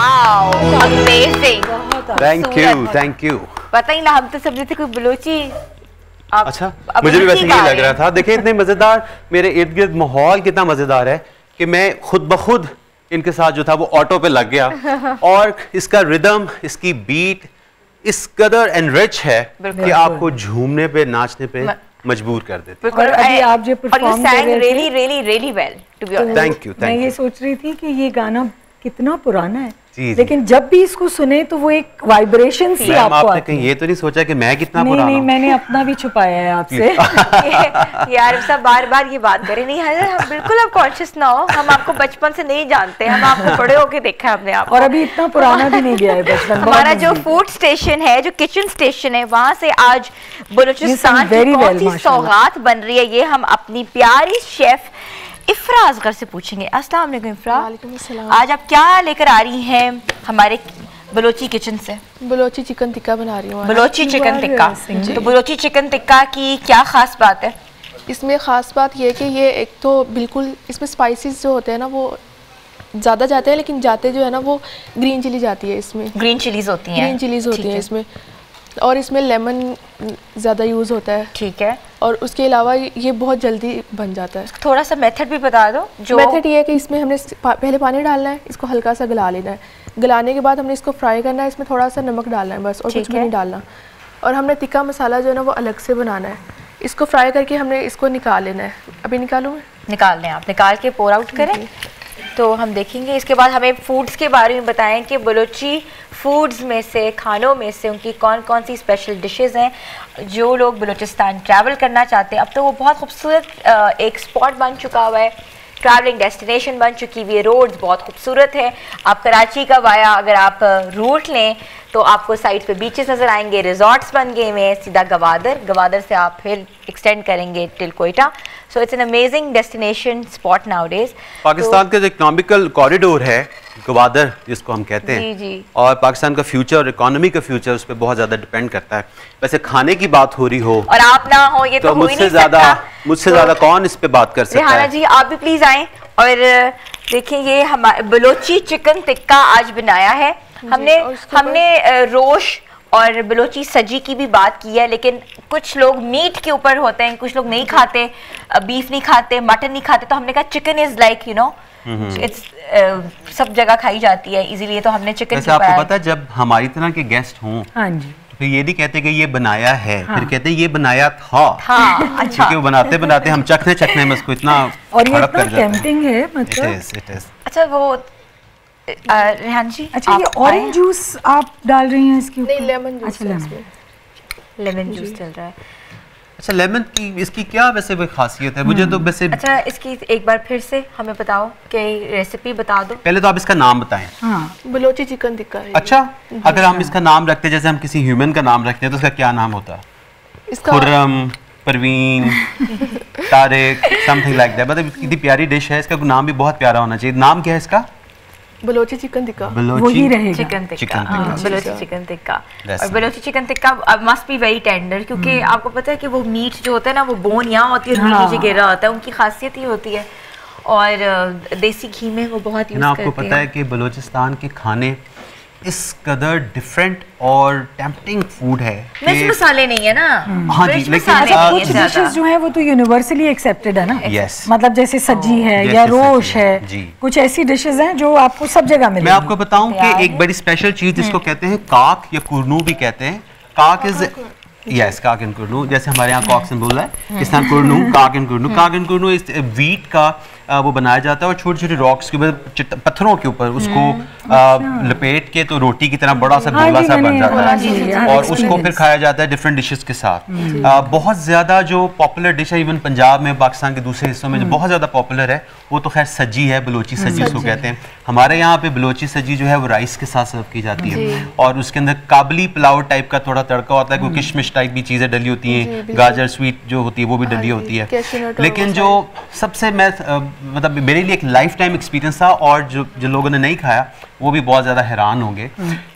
Wow amazing. Thank you. पता ही ना, हम तो समझे थे कोई बलोची। अच्छा, मुझे भी वैसे यही लग रहा था। देखिए इतने मजेदार मेरे इर्द गिर्द माहौल कितना मजेदार है कि मैं खुद ब खुद इनके साथ जो था वो ऑटो पे लग गया और इसका रिदम, इसकी बीट इस कदर एनरिच है कि आपको झूमने पे, नाचने पे मजबूर कर देते। और अभी आप जो परफॉर्म कर रहे थे, really well to be honest। Thank you. मैं ये सोच रही थी कि ये गाना कितना पुराना है, जी। लेकिन जब भी इसको सुने तो वो एक वाइब्रेशन सी आपको आपने आती कहीं ये तो नहीं सोचा कि मैं कितना नहीं, पुराना नहीं, हूं? मैंने अपना भी छुपाया है आपसे। यार सब बार बार ये बात करें नहीं है, हम बिल्कुल अब कॉन्शियस ना हो, हम आपको बचपन से नहीं जानते, हम आपको बड़े होके देखा है अपने आप को। और अभी इतना पुराना भी नहीं गया है बचपन। हमारा जो फूड स्टेशन है, जो किचन स्टेशन है, वहाँ से आज बलूचिस्तान की very कौन well, सी माशाल्लाह। सौगात बन रही है, ये हम अपनी प्यारी शेफ इफ्रा असगर से पूछेंगे। अस्सलाम वालेकुम इफ्रा, आज आप क्या लेकर आ रही हैं हमारे बलोची किचन से? बलोची चिकन टिक्का बना रही हूँ। बलोची चिकन टिक्का। तो बलोची चिकन टिक्का की क्या खास बात है? इसमें ख़ास बात ये है कि ये एक तो बिल्कुल इसमें स्पाइसेस जो होते हैं ना वो ज़्यादा जाते हैं, लेकिन जाते जो है ना वो ग्रीन चिली जाती है इसमें। ग्रीन चिलीज होती हैं। ग्रीन चिलीज़ होती हैं इसमें, और इसमें लेमन ज़्यादा यूज़ होता है। ठीक है। और उसके अलावा ये बहुत जल्दी बन जाता है। थोड़ा सा मेथड भी बता दो। जो मेथड ये है कि इसमें हमने पहले पानी डालना है, इसको हल्का सा गला लेना है, गलाने के बाद हमने इसको फ्राई करना है, इसमें थोड़ा सा नमक डालना है बस, और कुछ भी नहीं डालना। और हमने टिक्का मसाला जो है ना वो अलग से बनाना है, इसको फ्राई करके हमने इसको निकाल लेना है। अभी निकालूँ मैं? निकाल लें आप, निकाल के पोर आउट करें तो हम देखेंगे। इसके बाद हमें फूड्स के बारे में बताएं कि बलोची फूड्स में से, खानों में से उनकी कौन कौन सी स्पेशल डिशेस हैं। जो लोग बलूचिस्तान ट्रैवल करना चाहते हैं, अब तो वो बहुत खूबसूरत एक स्पॉट बन चुका हुआ है, ट्रैवलिंग डेस्टिनेशन बन चुकी हुई है, रोड्स बहुत खूबसूरत है। आप कराची का वाया अगर आप रूट लें तो आपको साइड पे बीचेस नज़र आएंगे, रिजॉर्ट्स बन गए हैं, सीधा गवादर से आप फिर एक्सटेंड करेंगे till Quetta. So it's an amazing destination spot nowadays. Pakistan का जो इकोनॉमिकल कॉरिडोर है गवादर जिसको हम कहते हैं, जी, जी। और पाकिस्तान का फ्यूचर और इकोनॉमी का फ्यूचर उस पर बहुत ज़्यादा डिपेंड करता है। वैसे खाने की बात हो रही हो और आप ना हो ये तो हो ही नहीं सकता। मुझसे ज़्यादा कौन इस पे बात कर सकता रेहाना है? जी आप भी प्लीज आएं और देखें, ये हमारे बलोची चिकन टिक्का आज बनाया है हमने रोश और बलोची सजी की भी बात की है, लेकिन कुछ लोग मीट के ऊपर होते हैं, कुछ लोग नहीं खाते, बीफ नहीं खाते, मटन नहीं खाते, तो हमने कहा chicken is like you know it's सब जगह खाई जाती है इजीली, तो हमने चिकन के ऊपर। आपको पता है जब हमारी तरह के गेस्ट हों, हाँ जी, तो ये नहीं कहते कि ये बनाया है, फिर कहते हैं ये बनाया था। अच्छा। क्योंकि वो बनाते बनाते हम चखने में उसको इतना और ये खराब इतना कर जाते हैं। टेम्पटिंग है मतलब। It is. अच्छा वो रेहान जी, अच्छा ये ऑरेंज जूस आप डाल रही हैं इसके ऊपर? नहीं, लेमन जूस अच्छा, है लेमन। इसमें। लेमन जूस चल रहा है। अच्छा, लेमन की इसकी क्या वैसे कोई खासियत है? मुझे तो वैसे अच्छा इसकी एक बार फिर से हमें बताओ कि रेसिपी बता दो। पहले तो आप इसका नाम बताएं। हाँ, बलोची चिकन टिक्का है। अच्छा, अगर हम इसका नाम रखते जैसे हम किसी ह्यूमन का नाम रखते हैं तो उसका क्या नाम होता है? इसका Khurram, Parveen, Tariq, something like that. मतलब कितनी प्यारी डिश है, इसका नाम भी बहुत प्यारा होना चाहिए। नाम क्या है इसका? बलोची चिकन टिक्का। वही रहेगा। Chicken tikka, chicken tikka. Balochi chicken tikka. That's और Balochi chicken tikka must be very tender, क्योंकि आपको पता है कि वो मीट जो होता है ना वो बोन यहाँ होती है और मीट नीचे गिर रहा होता है, उनकी खासियत ही होती है। और देसी घी में वो बहुत यूज ना करते हैं। आपको पता है कि बलूचिस्तान के खाने इस कदर डिफरेंट और टेम्पटिंग फूड है मिर्च कि मसाले नहीं है ना। हाँ जी, मिर्च लेकिन मसाले अच्छा, नहीं कुछ है ज्यादा। डिशेस जो हैं वो तो यूनिवर्सली एक्सेप्टेड है ना। Yes. मतलब जैसे सज्जी है जैसे या सज्जी रोश है, है, जी। कुछ ऐसी डिशेस हैं जो आपको सब जगह मिलेगी। मैं आपको बताऊं तैयार कि एक है। बड़ी स्पेशल चीज जिसको कहते हैं काक या कुरनू भी कहते हैं। काक इज यस, काक एंड कुरनू, जैसे हमारे यहाँ कॉक्स एंड बोला है, इस तरह कुरनू, काक एंड कुरनू। काक एंड कुरनू इस वीट का वो बनाया जाता है और छोटी छोटी रॉक्स के ऊपर, पत्थरों के ऊपर उसको लपेट के तो रोटी की तरह बड़ा सा हाँ गोला जी, सा बन मैंने- जाता हाँ जी, है हाँ, और उसको फिर experience। खाया जाता है डिफरेंट डिशेस के साथ। बहुत ज्यादा जो पॉपुलर डिश है इवन पंजाब में, पाकिस्तान के दूसरे हिस्सों में जो बहुत ज्यादा पॉपुलर है वो तो खैर सज्जी है, बलोची सज्जी उसको कहते हैं। हमारे यहाँ पे बलोची सज्जी जो है वो राइस के साथ सर्व की जाती है और उसके अंदर काबली पुलाव टाइप का थोड़ा तड़का होता है, कोई किशमिश टाइप भी चीजें डली होती हैं, गाजर स्वीट जो होती है वो भी डली होती है। cashew nut और लेकिन वो जो सबसे मैं मतलब मेरे लिए एक लाइफ टाइम एक्सपीरियंस था और जो लोगों ने नहीं खाया वो भी बहुत ज्यादा हैरान होंगे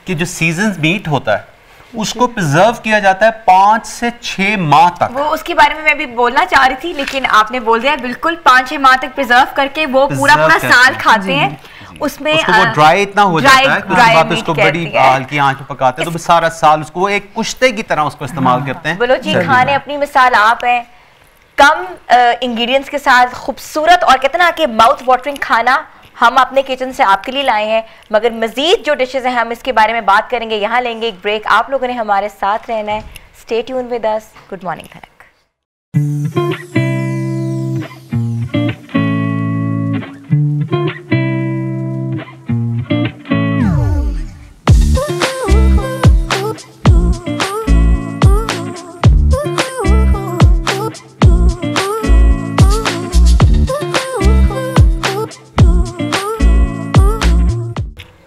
कि जो सीजन मीट होता है उसको प्रिजर्व किया जाता है 5 से 6 माह तक। वो उसके बारे में मैं भी बोलना चाह रही थी, लेकिन आपने बोल दिया। बिल्कुल 5-6 माह तक प्रिजर्व करके वो पूरा Preserve करके, साल खाते हैं उसमें वो ड्राई इतना हो जाता है कि उसके बाद उसको बड़ी हल्की आंच पे पकाते हैं तो सारा साल उसको वो एक कुश्ते की तरह उसको इस्तेमाल करते हैं। बलोची खाने अपनी मिसाल आप हैं, कम इंग्रेडिएंट्स के साथ खूबसूरत और कहते ना कि माउथ वाटरिंग खाना हम अपने किचन से आपके लिए लाए हैं, मगर मजीद जो डिशेज हैं हम इसके बारे में बात करेंगे। यहाँ लेंगे एक ब्रेक, आप लोगों ने हमारे साथ रहना है। Stay tune with us. Good morning धनक।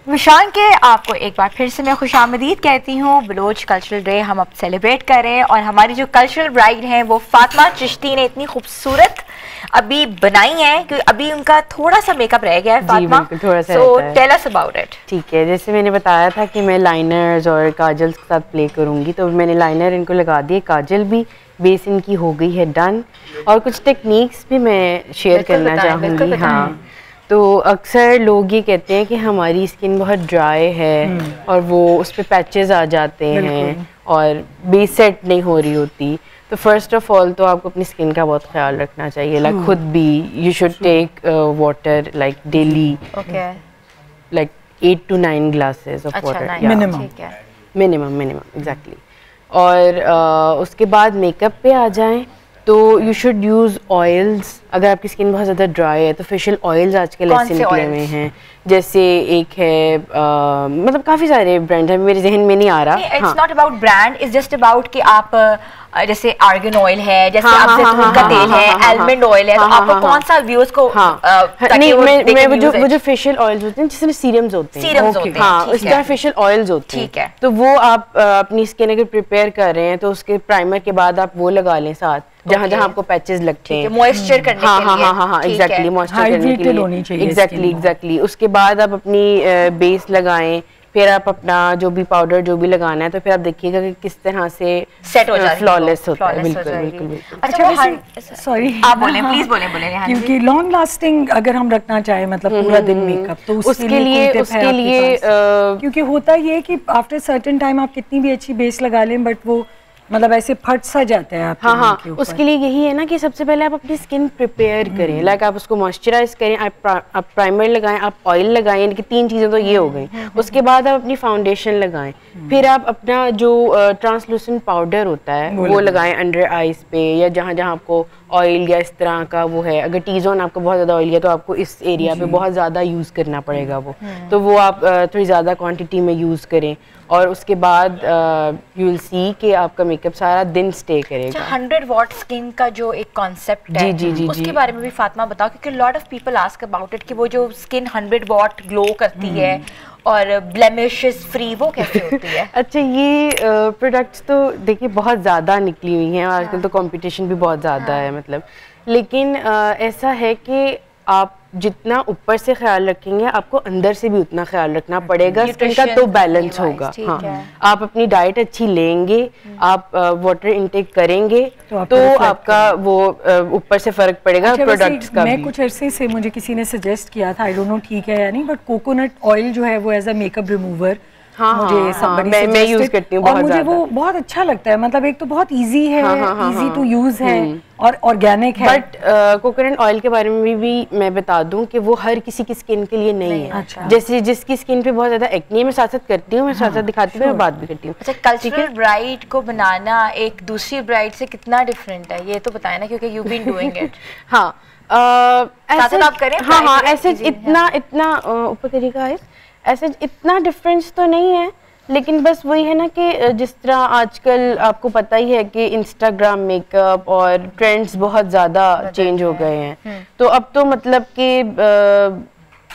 विशान के आपको एक बार फिर से मैं खुशामदीद कहती हूँ। बलोच कल्चरल डे हम अब सेलिब्रेट कर रहे हैं और हमारी जो कल्चरल ब्राइड हैं वो फातिमा चिश्ती ने इतनी खूबसूरत अभी बनाई है कि अभी उनका थोड़ा सा मेकअप रह गया है Fatima, so tell us about it. ठीक है, जैसे मैंने बताया था कि मैं लाइनर्स और काजल्स के साथ प्ले करूँगी, तो मैंने लाइनर इनको लगा दिए, काजल भी, बेस इनकी हो गई है डन, और कुछ टेक्निक्स भी मैं शेयर करना चाहूँगी। हाँ, तो अक्सर लोग ये कहते हैं कि हमारी स्किन बहुत ड्राई है और वो उस पर पैचेस आ जाते हैं और बेस सेट नहीं हो रही होती। तो फर्स्ट ऑफ ऑल तो आपको अपनी स्किन का बहुत ख्याल रखना चाहिए, लाइक खुद भी you should take water like daily, like 8 to 9 glasses of water minimum exactly. और उसके बाद मेकअप पे आ जाएं तो यू शुड यूज़ ऑयल्स। अगर आपकी स्किन बहुत ज़्यादा ड्राई है तो फेशियल ऑयल्स आजकल ऐसे निकले हुए हैं, जैसे एक है मतलब काफ़ी सारे ब्रांड हैं, मेरे जहन में नहीं आ रहा। It's not about brand, it's just about कि आप जैसे आर्गन ऑयल है, जैसे आप जैतून का तेल है, आलमंड ऑयल है, तो आपको कौन सा व्यूअर्स को नहीं, मैं वो जो फेशियल ऑयल्स होते हैं जिसमें सीरम्स होते हैं, हाँ उस तरह फेशियल ऑयल्स होते हैं, ठीक है। तो वो आप अपनी स्किन अगर प्रिपेयर कर रहे हैं तो उसके प्राइमर के बाद आप वो लगा लें साथ, जहाँ जहाँ आपको पैचेस लगते हैं, मॉइस्चर करने के लिए। हाँ एग्जैक्टली, मॉइस्चर करने के लिए, एग्जैक्टली। उसके बाद आप अपनी बेस लगाएं, फिर आप अपना जो भी पाउडर जो भी लगाना है, तो फिर आप देखिएगा कि किस तरह से सेट हो जाए, फ्लॉलेस होता है। बिल्कुल। अच्छा, सॉरी आप बोलें, प्लीज बोलें। क्योंकि लॉन्ग लास्टिंग अगर हम रखना चाहे मतलब पूरा दिन मेकअप, तो उसके लिए क्योंकि होता ये है कि आफ्टर सर्टेन टाइम आप कितनी भी अच्छी बेस लगा लें बट वो मतलब ऐसे फट सा जाता है आपके हाँ, उसके लिए यही है ना कि सबसे पहले आप अपनी स्किन प्रिपेयर करें, लाइक आप उसको मॉइस्चराइज करें, आप प्राइमर लगाएं, आप ऑयल लगाएं, यानी कि 3 चीज़ें तो ये हो गई। उसके बाद आप अपनी फाउंडेशन लगाएं, फिर आप अपना जो ट्रांसलूसेंट पाउडर होता है वो लगाएं अंडर आइज पे, या जहाँ जहाँ आपको ऑयल या इस तरह का वो है। अगर टी जोन आपको बहुत ज़्यादा ऑयल है तो आपको इस एरिया पे बहुत ज़्यादा यूज़ करना पड़ेगा वो, तो वो आप थोड़ी ज़्यादा क्वांटिटी में यूज़ करें, और उसके बाद यू विल सी कि आपका मेकअप सारा दिन स्टे करेगा। 100 वॉट स्किन का जो एक कॉन्सेप्ट है, जी, उसके बारे में भी फातिमा बताओ, क्योंकि lot of people ask about it कि वो जो स्किन 100 वॉट ग्लो करती है और ब्लेमिशेस फ्री, वो कैसे होती है? अच्छा, ये प्रोडक्ट्स तो देखिए बहुत ज़्यादा निकली हुई हैं, आजकल तो कंपटीशन भी बहुत ज़्यादा है मतलब, लेकिन ऐसा है कि आप जितना ऊपर से ख्याल रखेंगे आपको अंदर से भी उतना ख्याल रखना पड़ेगा स्किन का, तो बैलेंस होगा। हाँ, आप अपनी डाइट अच्छी लेंगे, आप वाटर इनटेक करेंगे तो आपका वो ऊपर से फर्क पड़ेगा प्रोडक्ट्स का। मैं कुछ अरसे से मुझे किसी ने सजेस्ट किया था, आई डोंट नो ठीक है या नहीं, बट कोकोनट ऑयल जो है वो एज अ मेकअप रिमूवर मुझे मैं यूज करती हूँ, और मुझे वो बहुत अच्छा लगता है। मतलब एक तो बहुत इजी है, इजी टू यूज है और ऑर्गेनिक है। बट कोकोनट ऑयल के बारे में भी मैं बता दूं कि वो हर किसी की स्किन के लिए नहीं है। अच्छा। जैसे जिसकी स्किन पे बहुत ज्यादा एक्ने, मैं साथ साथ करती हूँ, मैं साथ साथ दिखाती हूँ, मैं बात भी करती हूँ। अच्छा, कल्चरल ब्राइड को बनाना एक दूसरी ब्राइड से कितना डिफरेंट है, ये तो बताया ना, क्योंकि यू बीन डूइंग इट। हाँ, ऐसे आप करें। हाँ, ऐसे इतना ऊपर तरीका है, ऐसे इतना डिफरेंस तो नहीं है, लेकिन बस वही है ना कि जिस तरह आजकल आपको पता ही है कि इंस्टाग्राम मेकअप और ट्रेंड्स बहुत ज़्यादा चेंज हो गए हैं, तो अब तो मतलब कि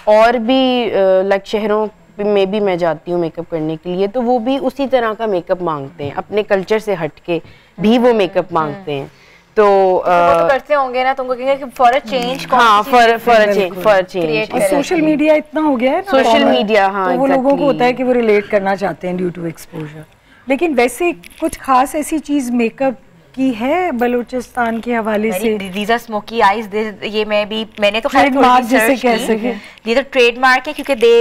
और भी लाइक शहरों में भी मैं जाती हूँ मेकअप करने के लिए, तो वो भी उसी तरह का मेकअप मांगते हैं, अपने कल्चर से हटके भी वो मेकअप मांगते हैं। तो करते होंगे ना, तुमको कहेंगे कि फॉर अ चेंज, हाँ, फॉर चेंज। और सोशल मीडिया इतना हो गया है ना, सोशल मीडिया, हाँ, तो वो लोगों को होता है कि वो रिलेट करना चाहते हैं ड्यू टू एक्सपोजर। लेकिन वैसे कुछ खास ऐसी चीज मेकअप की है बलूचिस्तान के हवाले से? These are smoky eyes. ये मैंने तो ट्रेडमार्क जैसे कह सके, ये तो ट्रेडमार्क है क्योंकि they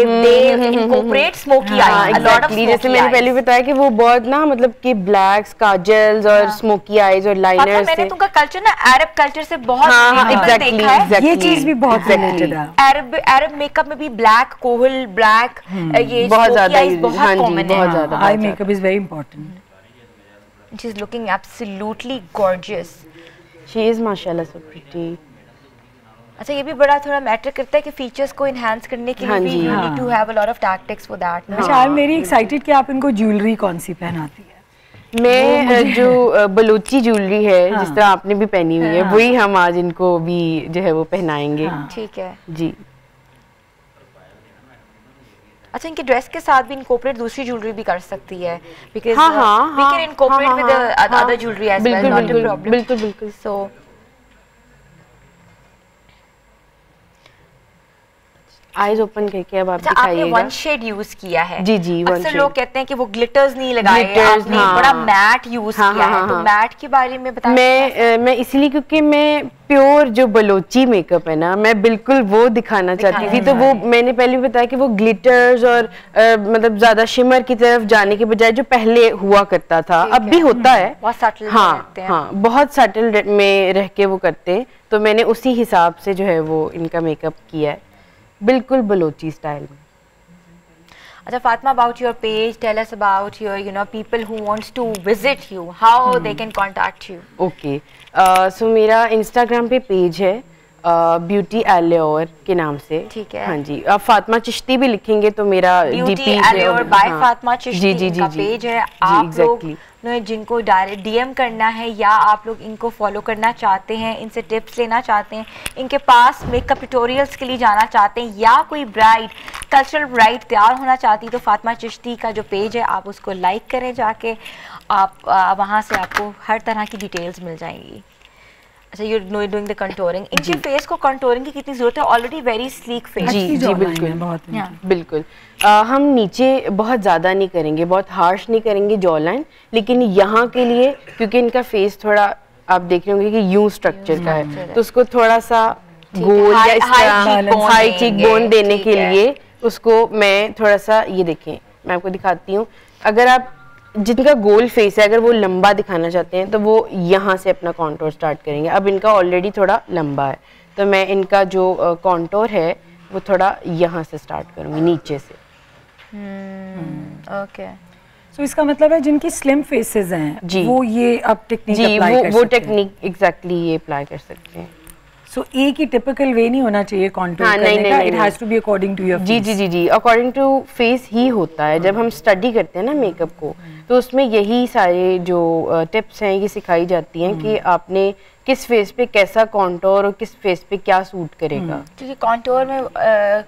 incorporate smoky eyes, a lot of smoky जैसे मैंने पहले बताया कि वो बहुत ना मतलब कि ब्लैक्स, काजल्स और स्मोकी आईज और लाइनर्स मैंने तुमका कल्चर ना अरब कल्चर से बहुत exactly, देखा है। ये चीज भी बहुत रिलेटेड है। अरब मेकअप में भी ब्लैक कोहल, ब्लैक ये बहुत ज्यादा बहुत कॉमन है। बहुत ज्यादा eye makeup is very important. She is looking absolutely gorgeous. She is माशाल्लाह so pretty. अच्छा, ये भी बड़ा थोड़ा मैटर करता है कि फीचर्स को इनहांस करने के लिए भी you need to have a lot of tactics for that. अच्छा, आई एम वेरी एक्साइटेड कि आप इनको ज्वेलरी कौन सी पहनाती है? मैं जो बलूची ज्वेलरी है जिस तरह आपने भी पहनी हुई है वही हम आज इनको भी जो है वो पहनाएंगे। ठीक है जी। अच्छा, इनके ड्रेस के साथ भी इनकॉर्पोरेट दूसरी ज्वेलरी भी कर सकती है, बिकॉज़ हाँ, we can incorporate with the other jewelry as well, not a problem. बिल्कुल बिल्कुल। So आईज ओपन करके अब आप अच्छा, आपने दिखाइएगा। वन शेड यूज किया है। जी जी, one अक्सर shade। लोग कहते हैं कि वो ग्लिटर्स नहीं लगाए, Glitters, आपने हाँ। बड़ा मैट यूज हाँ, किया हाँ, है, तो हाँ। मैट के बारे में बताइए। मैं इसलिए क्योंकि मैं प्योर जो बलोची मेकअप है ना, मैं बिल्कुल वो दिखाना चाहती थी, तो वो मैंने पहले भी बताया कि वो ग्लिटर्स और मतलब ज्यादा शिमर की तरफ जाने के बजाय जो पहले हुआ करता था, अब भी होता है, बहुत सटल हाँ रहते हैं। हाँ, बहुत सटल में रह के वो करते हैं, तो मैंने उसी हिसाब से जो है वो इनका मेकअप किया है, बिल्कुल बलोची स्टाइल में। अच्छा Fatma, about your page, tell us about your people who wants to visit you, how they can contact you. Okay, so मेरा इंस्टाग्राम पे पेज है ब्यूटी एलेयोर के नाम से। ठीक है। हाँ जी, आप फातिमा चिश्ती भी लिखेंगे तो मेरा ब्यूटी एलेयोर बाय फातिमा चिश्ती का पेज है। आप लोग जिनको डायरेक्ट डीएम करना है या आप लोग इनको फॉलो करना चाहते हैं, इनसे टिप्स लेना चाहते हैं, इनके पास मेकअप ट्यूटोरियल्स के लिए जाना चाहते हैं, या कोई ब्राइड कल्चरल ब्राइड तैयार होना चाहती है, तो फातिमा चिश्ती का जो पेज है आप उसको लाइक करें जाके, आप वहाँ से आपको हर तरह की डिटेल्स मिल जाएंगी। अच्छा, यू डूइंग द कंटूरिंग, इनके फेस को कंटूरिंग की कितनी जरूरत है? Already very sleek face. जी जी बिल्कुल, बहुत बिल्कुल। हम नीचे बहुत ज़्यादा नहीं करेंगे, बहुत हार्श नहीं करेंगे जॉ लाइन, लेकिन यहाँ के लिए क्योंकि इनका फेस थोड़ा आप देख रहे होंगे कि यूं स्ट्रक्चर का है, तो उसको थोड़ा सा गोल या इस तरह हाई चीक बोन देने के लिए उसको मैं थोड़ा सा, ये देखें मैं आपको दिखाती हूँ, अगर आप जिनका गोल फेस है अगर वो लंबा दिखाना चाहते हैं तो वो यहाँ से अपना कॉन्टोर स्टार्ट करेंगे। अब इनका ऑलरेडी थोड़ा लंबा है, तो मैं इनका जो कॉन्टोर है वो थोड़ा यहाँ से स्टार्ट करूँगी, नीचे से। ओके, सो इसका मतलब है जिनकी स्लिम फेसेस हैं जी, वो ये अब टेक्निक जी अप्लाई कर वो सकते हैं। टेक्निक एग्जैक्टली ये अप्लाई कर सकते हैं। सो एक ही टिपिकल वे नहीं होना चाहिए कॉन्टूर हाँ, करने का, इट नहीं। Has to be according to your जी जी जी जी, अकॉर्डिंग टू फेस ही होता है। जब हम स्टडी करते हैं ना मेकअप को, तो उसमें यही सारे जो टिप्स हैं ये सिखाई जाती हैं कि आपने किस फेस पे कैसा कॉन्टोर और किस फेस पे क्या सूट करेगा। क्योंकि कॉन्टोर में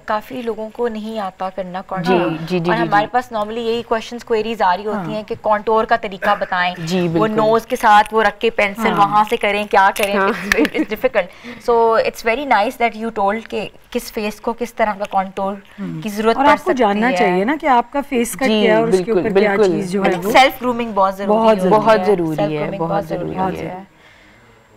काफी लोगों को नहीं आता करना कॉन्टोर, जी, जी, और जी, हमारे पास नॉर्मली यही क्वेश्चंस क्वेरीज आ रही होती हैं कि कॉन्टोर का तरीका बताएं। जी, वो बिल्कुल। नोज के साथ वो रख के पेंसिल वहां से करें, क्या करें, it's difficult. So it's very nice that you told कि किस फेस को किस तरह का कॉन्टोर की जरूरत और पड़ आपको सकती जानना है। चाहिए ना कि आपका फेस का जी, क्या है और उसके बिल्कुल, ऊपर क्या बिल्कुल। चीज जो है वो सेल्फ ग्रूमिंग बहुत जरूरी बहुत है। बहुत जरूरी Self है, grooming बहुत जरूरी होती है।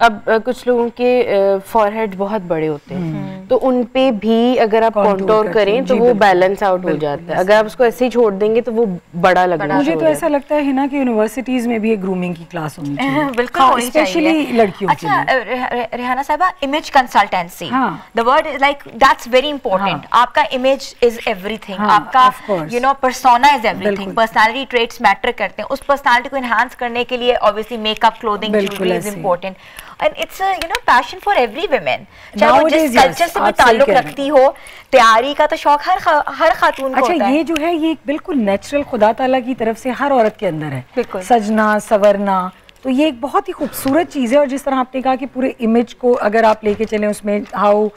अब कुछ लोगों के फॉरहेड बहुत बड़े होते हैं, तो उन पे भी अगर आप Contour कॉन्टोर करते करें हैं, तो जी, वो बिल्कुल, बैलेंस आउट हो जाता है। अगर आप उसको ऐसे ही छोड़ देंगे तो वो बड़ा लगना मुझे शुरू तो हो ऐसा लगता है ना कि यूनिवर्सिटीज में भी एक ग्रूमिंग की क्लास होनी चाहिए, बिल्कुल होनी स्पेशली चाहिए। लड़कियों के अच्छा लिए। रेहाना साहिबा, इमेज कंसल्टेंसी, हाँ। The word like that's very important. आपका इमेज इज एवरीथिंग, हाँ, आपका of course। You know persona is everything, बिल्कुल। पर्सनालिटी ट्रेट्स मैटर करते हैं। उस पर्सनालिटी को एनहांस करने के लिए ऑब्वियसली मेकअप, क्लोथिंग, बिल्कुल ज्वेलरी इज ऐसे। Important, and it's you know passion for every women, चाहे वो Nowadays, जिस yes, कल्चर से भी आप सही ताल्लुक कह रहे हैं। रखती हो। तैयारी का तो शौक हर खातून को अच्छा, होता है। ये जो है ये एक बिल्कुल नेचुरल खुदा ताला की तरफ से हर औरत के अंदर है, बिल्कुल। सजना सवरना, तो ये एक बहुत ही खूबसूरत चीज़ है। और जिस तरह आपने कहा कि पूरे इमेज को अगर आप लेके चलें उसमें how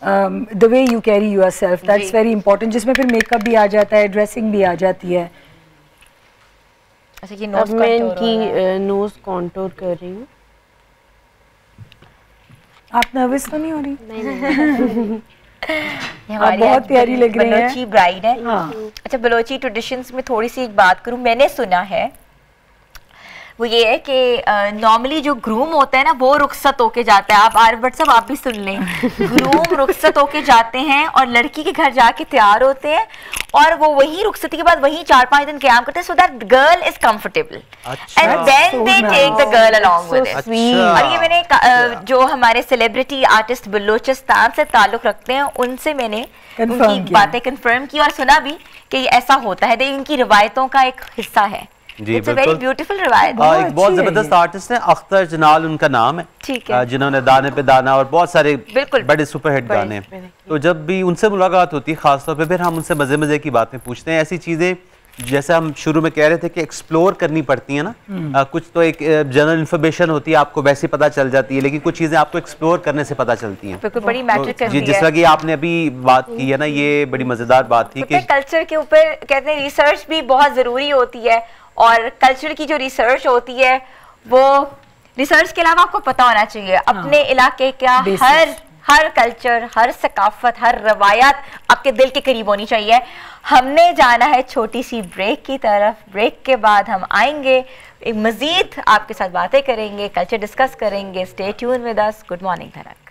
the way you carry yourself, that's very important, जिसमें फिर मेकअप भी आ जाता है, ड्रेसिंग भी आ जाती है। अच्छा, ये अब नोज मैं कंटूर इनकी नोज कॉन्टोर कर रही हूँ। आप नर्वस तो नहीं हो रही? ये आप बहुत प्यारी लग रही हैं। बलोची ब्राइड है। हाँ। अच्छा, बलोची ट्रेडिशंस में थोड़ी सी एक बात करूं, मैंने सुना है वो ये है कि नॉर्मली जो ग्रूम होता है ना वो रुखसत होके जाता है, आप आरिफ भट्ट साहब आप भी सुन लें, ग्रूम रुखसत होके जाते हैं और लड़की के घर जाके तैयार होते हैं और वो वही रुखसती के बाद वही 4-5 दिन क़याम करते हैं, so that girl is comfortable and then they take the girl along with it. और ये मैंने जो हमारे सेलिब्रिटी आर्टिस्ट बलूचिस्तान से ताल्लुक रखते हैं उनसे मैंने उनकी बातें कंफर्म की और सुना भी कि ये ऐसा होता है, इनकी रिवायतों का एक हिस्सा है। जी, It's a very beautiful रिवायत। एक बहुत जबरदस्त आर्टिस्ट है, अख्तर जनाल उनका नाम है, ठीक है, जिन्होंने दाने पे दाना और बहुत सारे बड़े सुपरहिट गाने। तो जब भी उनसे मुलाकात होती है खासतौर पे, फिर हम उनसे मजे मजे की बातें पूछते हैं, ऐसी चीजें जैसे हम शुरू में कह रहे थे कि एक्सप्लोर करनी पड़ती है ना, कुछ तो एक जनरल इन्फॉर्मेशन होती है, आपको वैसे पता चल जाती है, लेकिन कुछ चीजें आपको एक्सप्लोर करने से पता चलती हैं। बिल्कुल बड़ी मैटर करती है। जिस तरह की आपने अभी बात की है ना, ये बड़ी मजेदार बात थी कि कल्चर के ऊपर कहते हैं रिसर्च भी बहुत जरूरी होती है और कल्चर की जो रिसर्च होती है वो रिसर्च के अलावा आपको पता होना चाहिए अपने इलाके का हर कल्चर, हर सकाफत, हर रवायत आपके दिल के करीब होनी चाहिए। हमने जाना है छोटी सी ब्रेक की तरफ, ब्रेक के बाद हम आएंगे, एक मजीद आपके साथ बातें करेंगे, कल्चर डिस्कस करेंगे। Stay tune with us. Good morning धनक।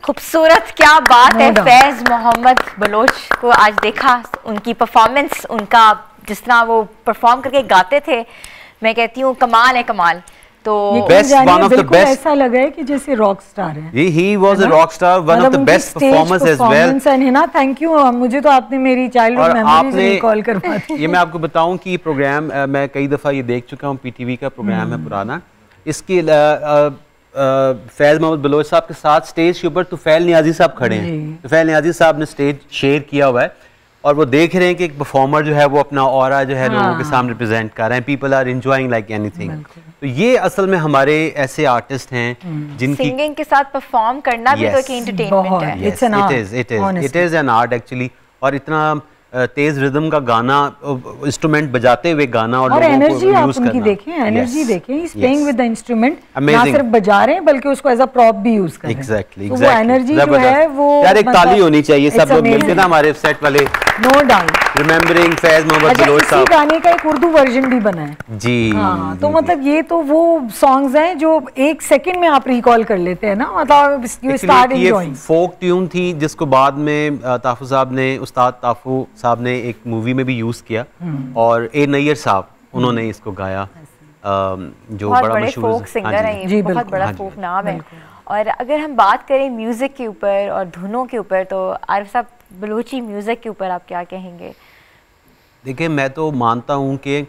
खूबसूरत, क्या बात है। फैज मोहम्मद बलोच को आज देखा, उनकी परफॉर्मेंस, उनका जिस तरह वो परफॉर्म करके गाते थे, मैं कहती हूँ कमाल है, कमाल। तो बिल्कुल ऐसा लगा है कि जैसे रॉक स्टार है। He was a rock star, one of the best performers as well. है ना, थैंक यू, मुझे तो आपने मेरी चाइल्डहुड मेमोरीज रिकॉल करवा दी। ये मैं आपको बताऊं कि प्रोग्राम मैं कई दफ़ा ये देख चुका हूँ, पीटीवी का प्रोग्राम है पुराना। इसकी फैज मोहम्मद बलोच साहब के साथ स्टेज के ऊपर तुफैल नियाजी साहब खड़े हैं। तुफैल नियाजी साहब ने स्टेज शेयर किया हुआ है और वो देख रहे हैं कि एक परफॉर्मर जो है वो अपना ऑरा जो है लोगों के सामने प्रेजेंट कर रहे हैं। People are enjoying like anything. तो ये असल में हमारे ऐसे आर्टिस्ट हैं जिनकी सिंगिंग के साथ परफॉर्म करना भी तो एक एंटरटेनमेंट है। It is an art actually. और इतना तेज रिदम का गाना, इंस्ट्रूमेंट बजाते हुए गाना और एनर्जी आप उनकी देखें, एनर्जी देखें, he is playing with the instrument, ना सिर्फ बजा रहे हैं बल्कि उसको एज अ प्रॉप भी यूज कर रहे हैं। एग्जैक्टली, तो वो एनर्जी जो है वो यार एक ताली होनी चाहिए सब लोग मिलके ना, हमारे सेट वाले, no doubt. Remembering Faiz Mohammad Baloch sahab, इसी गाने का एक उर्दू वर्जन भी बना है जी। हाँ, तो मतलब ये तो वो सॉन्ग्स हैं जो एक सेकंड में आप रिकॉल कर लेते हैं ना, मतलब you start enjoying. Folk tune थी जिसको बाद में ताफू साहब ने, उस्ताद ताफू साहब ने एक मूवी में भी यूज किया, और ए नैयर साहब उन्होंने इसको गाया, जो बड़ा मशहूर फोक सिंगर है, ये बहुत बड़ा फोक नाम है। और अगर हम बात करें म्यूजिक के ऊपर और धुनों के ऊपर, तो आरिफ साहब बलूची म्यूजिक के ऊपर आप क्या कहेंगे? देखिए मैं तो मानता हूँ कि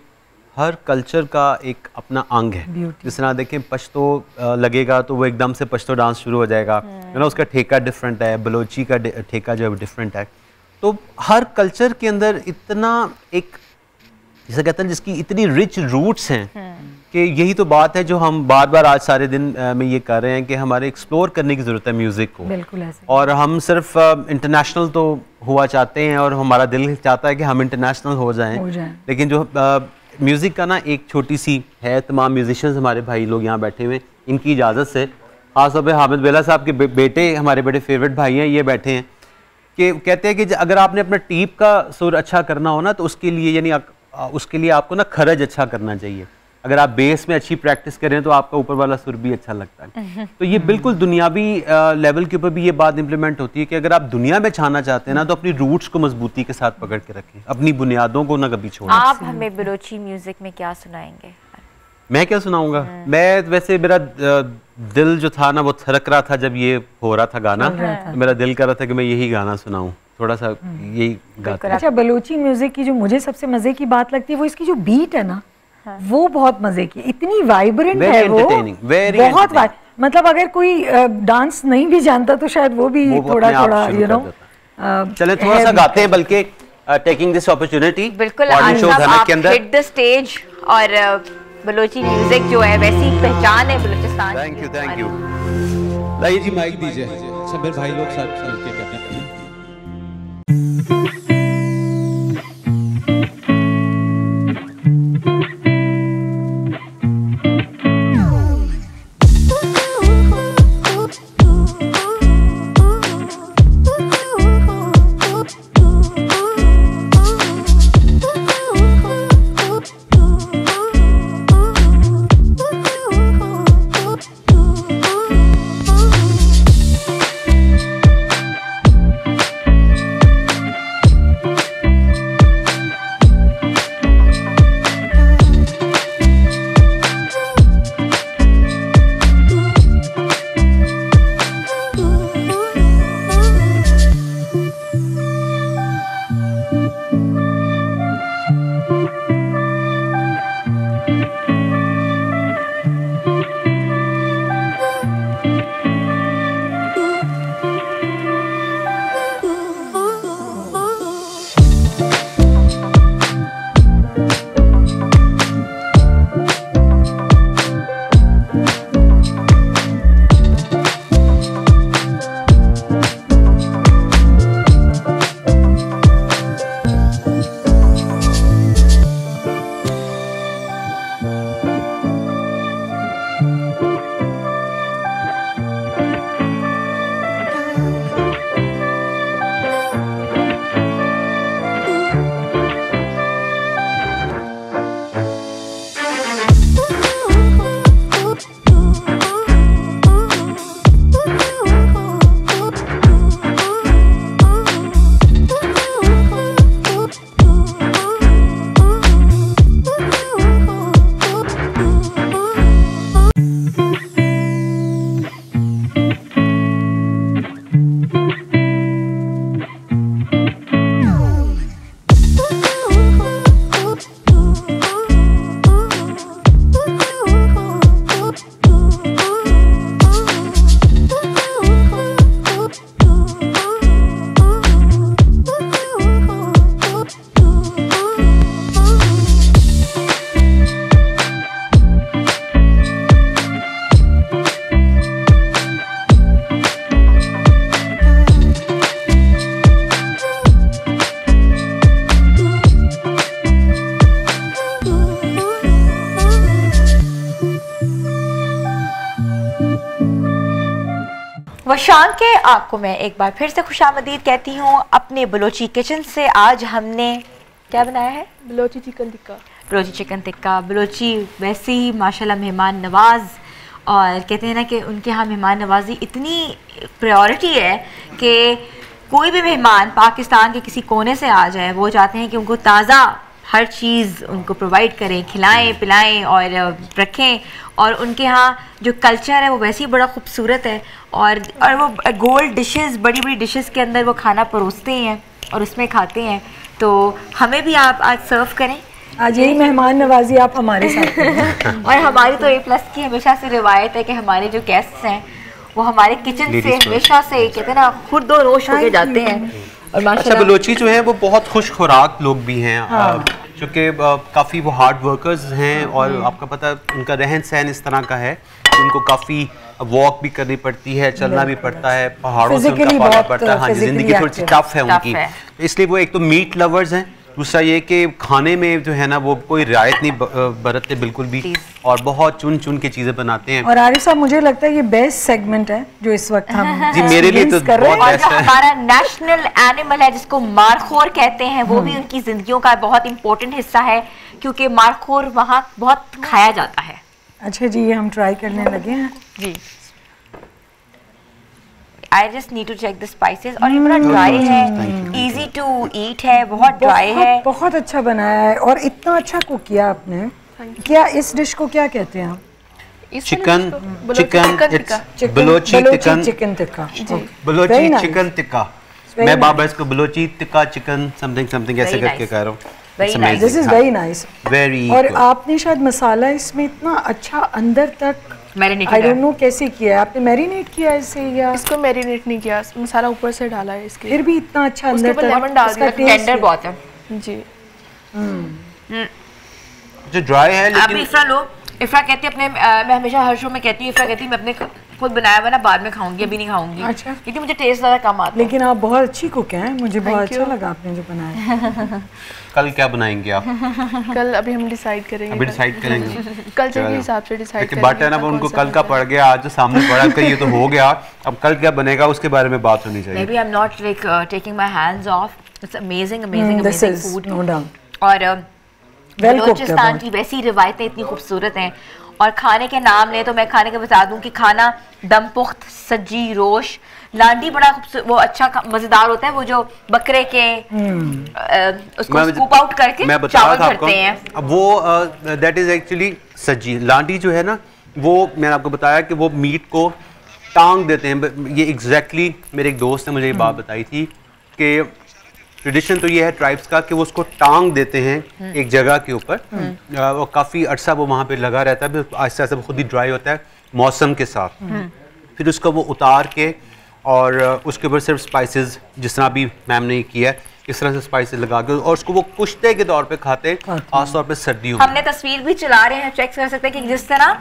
हर कल्चर का एक अपना अंग है। जिस तरह देखें पश्तो लगेगा तो वो एकदम से पश्तो डांस शुरू हो जाएगा, है ना, उसका ठेका डिफरेंट है, बलोची का ठेका जो है डिफरेंट है। तो हर कल्चर के अंदर इतना एक, जिसे कहते हैं जिसकी इतनी रिच रूट्स हैं कि यही तो बात है जो हम बार बार आज सारे दिन में ये कर रहे हैं कि हमारे एक्सप्लोर करने की ज़रूरत है म्यूज़िक को। बिल्कुल ऐसे। और हम सिर्फ इंटरनेशनल तो हुआ चाहते हैं और हमारा दिल चाहता है कि हम इंटरनेशनल हो जाएं, लेकिन जो म्यूज़िक का ना एक छोटी सी है, तमाम म्यूजिशियंस हमारे भाई लोग यहाँ बैठे हुए, इनकी इजाज़त से खासतौर पर हामिद बेला साहब के बेटे हमारे बड़े फेवरेट भाई हैं, ये बैठे हैं, कि कहते हैं कि अगर आपने अपना टीप का सुर अच्छा करना हो ना तो उसके लिए यानी उसके लिए आपको ना खरज अच्छा करना चाहिए। अगर आप बेस में अच्छी प्रैक्टिस करें तो आपका ऊपर वाला सुर भी अच्छा लगता है। तो ये बिल्कुल दुनियावी लेवल के ऊपर भी ये बात इंप्लीमेंट होती है कि अगर आप दुनिया में छाना चाहते हैं ना तो अपनी रूट्स को मजबूती के साथ पकड़ के रखें, अपनी बुनियादों को ना कभी छोड़ें। आप हमें बलोची म्यूजिक में क्या सुनाएंगे? मैं क्या सुनाऊंगा? मैं वैसे मेरा दिल जो था ना वो थरक रहा था जब ये हो रहा था गाना, तो मेरा दिल कर रहा था कि मैं यही गाना सुनाऊं, थोड़ा सा यही गाता। अच्छा, बलोची म्यूजिक की जो मुझे सबसे मजे की बात लगती है वो इसकी जो बीट है ना, वो बहुत मजे की, इतनी वाइब्रेंट है वो, बहुत मतलब अगर कोई डांस नहीं भी जानता तो शायद वो भी थोड़ा थोड़ा यू नो। चलें थोड़ा सा गाते हैं, बल्कि टेकिंग दिस अपॉर्चुनिटी, बिल्कुल आप हिट द स्टेज, और बलोची म्यूजिक जो है वैसी पहचान है बलूचिस्तान। Thank you. लाइए जी माइक दीजिए, सब मेरे भाई लोग साथ मिलके कहते हैं। वशान के आपको मैं एक बार फिर से खुशामदीद कहती हूँ अपने बलोची किचन से। आज हमने क्या बनाया है? बलोची चिकन टिक्का। बलोची चिकन टिक्का। बलोची वैसे ही माशाल्लाह मेहमान नवाज, और कहते हैं ना कि उनके यहाँ मेहमान नवाजी इतनी प्रायोरिटी है कि कोई भी मेहमान पाकिस्तान के किसी कोने से आ जाए, वो चाहते हैं कि उनको ताज़ा हर चीज़ उनको प्रोवाइड करें, खिलाएं पिलाएं और रखें। और उनके यहाँ जो कल्चर है वो वैसे ही बड़ा खूबसूरत है, और वो गोल्ड डिशेस, बड़ी बड़ी डिशेस के अंदर वो खाना परोसते हैं और उसमें खाते हैं। तो हमें भी आप आज सर्व करें। आज यही मेहमान नवाजी आप हमारे साथ हैं। और हमारी तो A+ की हमेशा से रिवायत है कि हमारे जो गेस्ट्स हैं वो हमारे किचन से हमेशा से कहते हैं ना खुद दो रोश होके जाते हैं। और अच्छा, बलोची जो है वो बहुत खुश खुराक लोग भी हैं, क्योंकि काफ़ी वो हार्ड वर्कर्स हैं, और आपका पता है उनका रहन सहन इस तरह का है, उनको काफ़ी वॉक भी करनी पड़ती है, चलना भी पड़ता है, पहाड़ों से उनका पाना पड़ता है। हाँ, जिंदगी थोड़ी सी टफ है उनकी, इसलिए वो एक तो मीट लवर्स हैं, दूसरा ये कि खाने में जो है ना वो कोई रियायत नहीं बरतते बिल्कुल भी, और बहुत चुन चुन के चीजें बनाते हैं। और आरिफ साहब, मुझे लगता है ये बेस्ट सेगमेंट है जो इस वक्त हम जी मेरे लिए तो बहुत बेस्ट है। हमारा नेशनल एनिमल है जिसको मारखोर कहते हैं, वो भी उनकी जिंदगियों का बहुत इंपॉर्टेंट हिस्सा है, क्योंकि मारखोर वहाँ बहुत खाया जाता है। अच्छा जी, ये हम ट्राई करने लगे हैं जी। I just need to check the spices। और ये बड़ा ड्राई है, easy to eat है, बहुत ड्राई है। बहुत अच्छा बनाया है, और इतना अच्छा कुक किया आपने। क्या इस डिश को क्या कहते हैं आप? Chicken Balochi chicken tikka. Balochi chicken tikka. मैं बाबा इसको बलोची टिक्का चिकन समथिंग ऐसे करके कह रहा हूँ। This is very nice, very. और आपने शायद मसाला इसमें इतना अच्छा अंदर तक आई डोंट नो कैसे किया है आपने, मैरिनेट किया इसे या? इसको मैरिनेट नहीं किया, मसाला ऊपर से डाला है इसके, फिर भी इतना अच्छा अंदर तक लेमन डाल दिया, टेंडर बहुत है जी। जो ड्राई है लेकिन इफ्रा लो, इफ्रा कहती है अपने, मैं हमेशा हर शो में कहती हूँ, इफ्रा कहती है मैं अपने खुद बनाया हुआ ना बाद में खाऊंगी, अभी नहीं खाऊंगी। अच्छा, क्योंकि मुझे टेस्ट ज़्यादा कम आता है। लेकिन आप बहुत अच्छी कुक हैं, मुझे बहुत अच्छा लगा आपने जो बनाया। कल क्या बनाएंगे आप? कल अभी हम डिसाइड करेंगे। अभी डिसाइड करेंगे कल के हिसाब से डिसाइड करेंगे। बात है ना, उनको कल का पड़ गया, आज जो सामने पड़ा कि ये तो हो गया, अब कल क्या बनेगा उसके बारे में बात होनी चाहिए। Maybe I'm not like taking my hands off. It's amazing food. No doubt. और बलूचिस्तान की वैसी रिवायतें इतनी खूबसूरत हैं, और खाने के नाम ले तो मैं खाने के बता दूं कि खाना दम पुख्त, सज्जी, रोश, लांडी बड़ा वो अच्छा मजेदार होता है, वो जो बकरे के उसको स्कूप आउट करके चावल भरते हैं। अब वो दैट इज एक्चुअली सज्जी। लांडी जो है ना, वो मैंने आपको बताया कि वो मीट को टांग देते हैं। ये एग्जैक्टली मेरे एक दोस्त ने मुझे ये बात बताई थी कि ट्रेडिशन तो ये है ट्राइब्स का कि वो उसको टांग देते हैं एक जगह के ऊपर, और काफ़ी अरसा वो वहाँ पे लगा रहता है, आहिस्ता आहिस्ता खुद ही ड्राई होता है मौसम के साथ। फिर उसको वो उतार के और उसके ऊपर सिर्फ स्पाइसेस, जिस तरह भी मैम ने किया है, इस तरह से स्पाइसेस लगा के, और उसको वो कुश्ते के तौर पे खाते, खास तौर पे सर्दियों में। हमने तस्वीर भी चला रहे हैं, चेक कर सकते हैं कि जिस तरह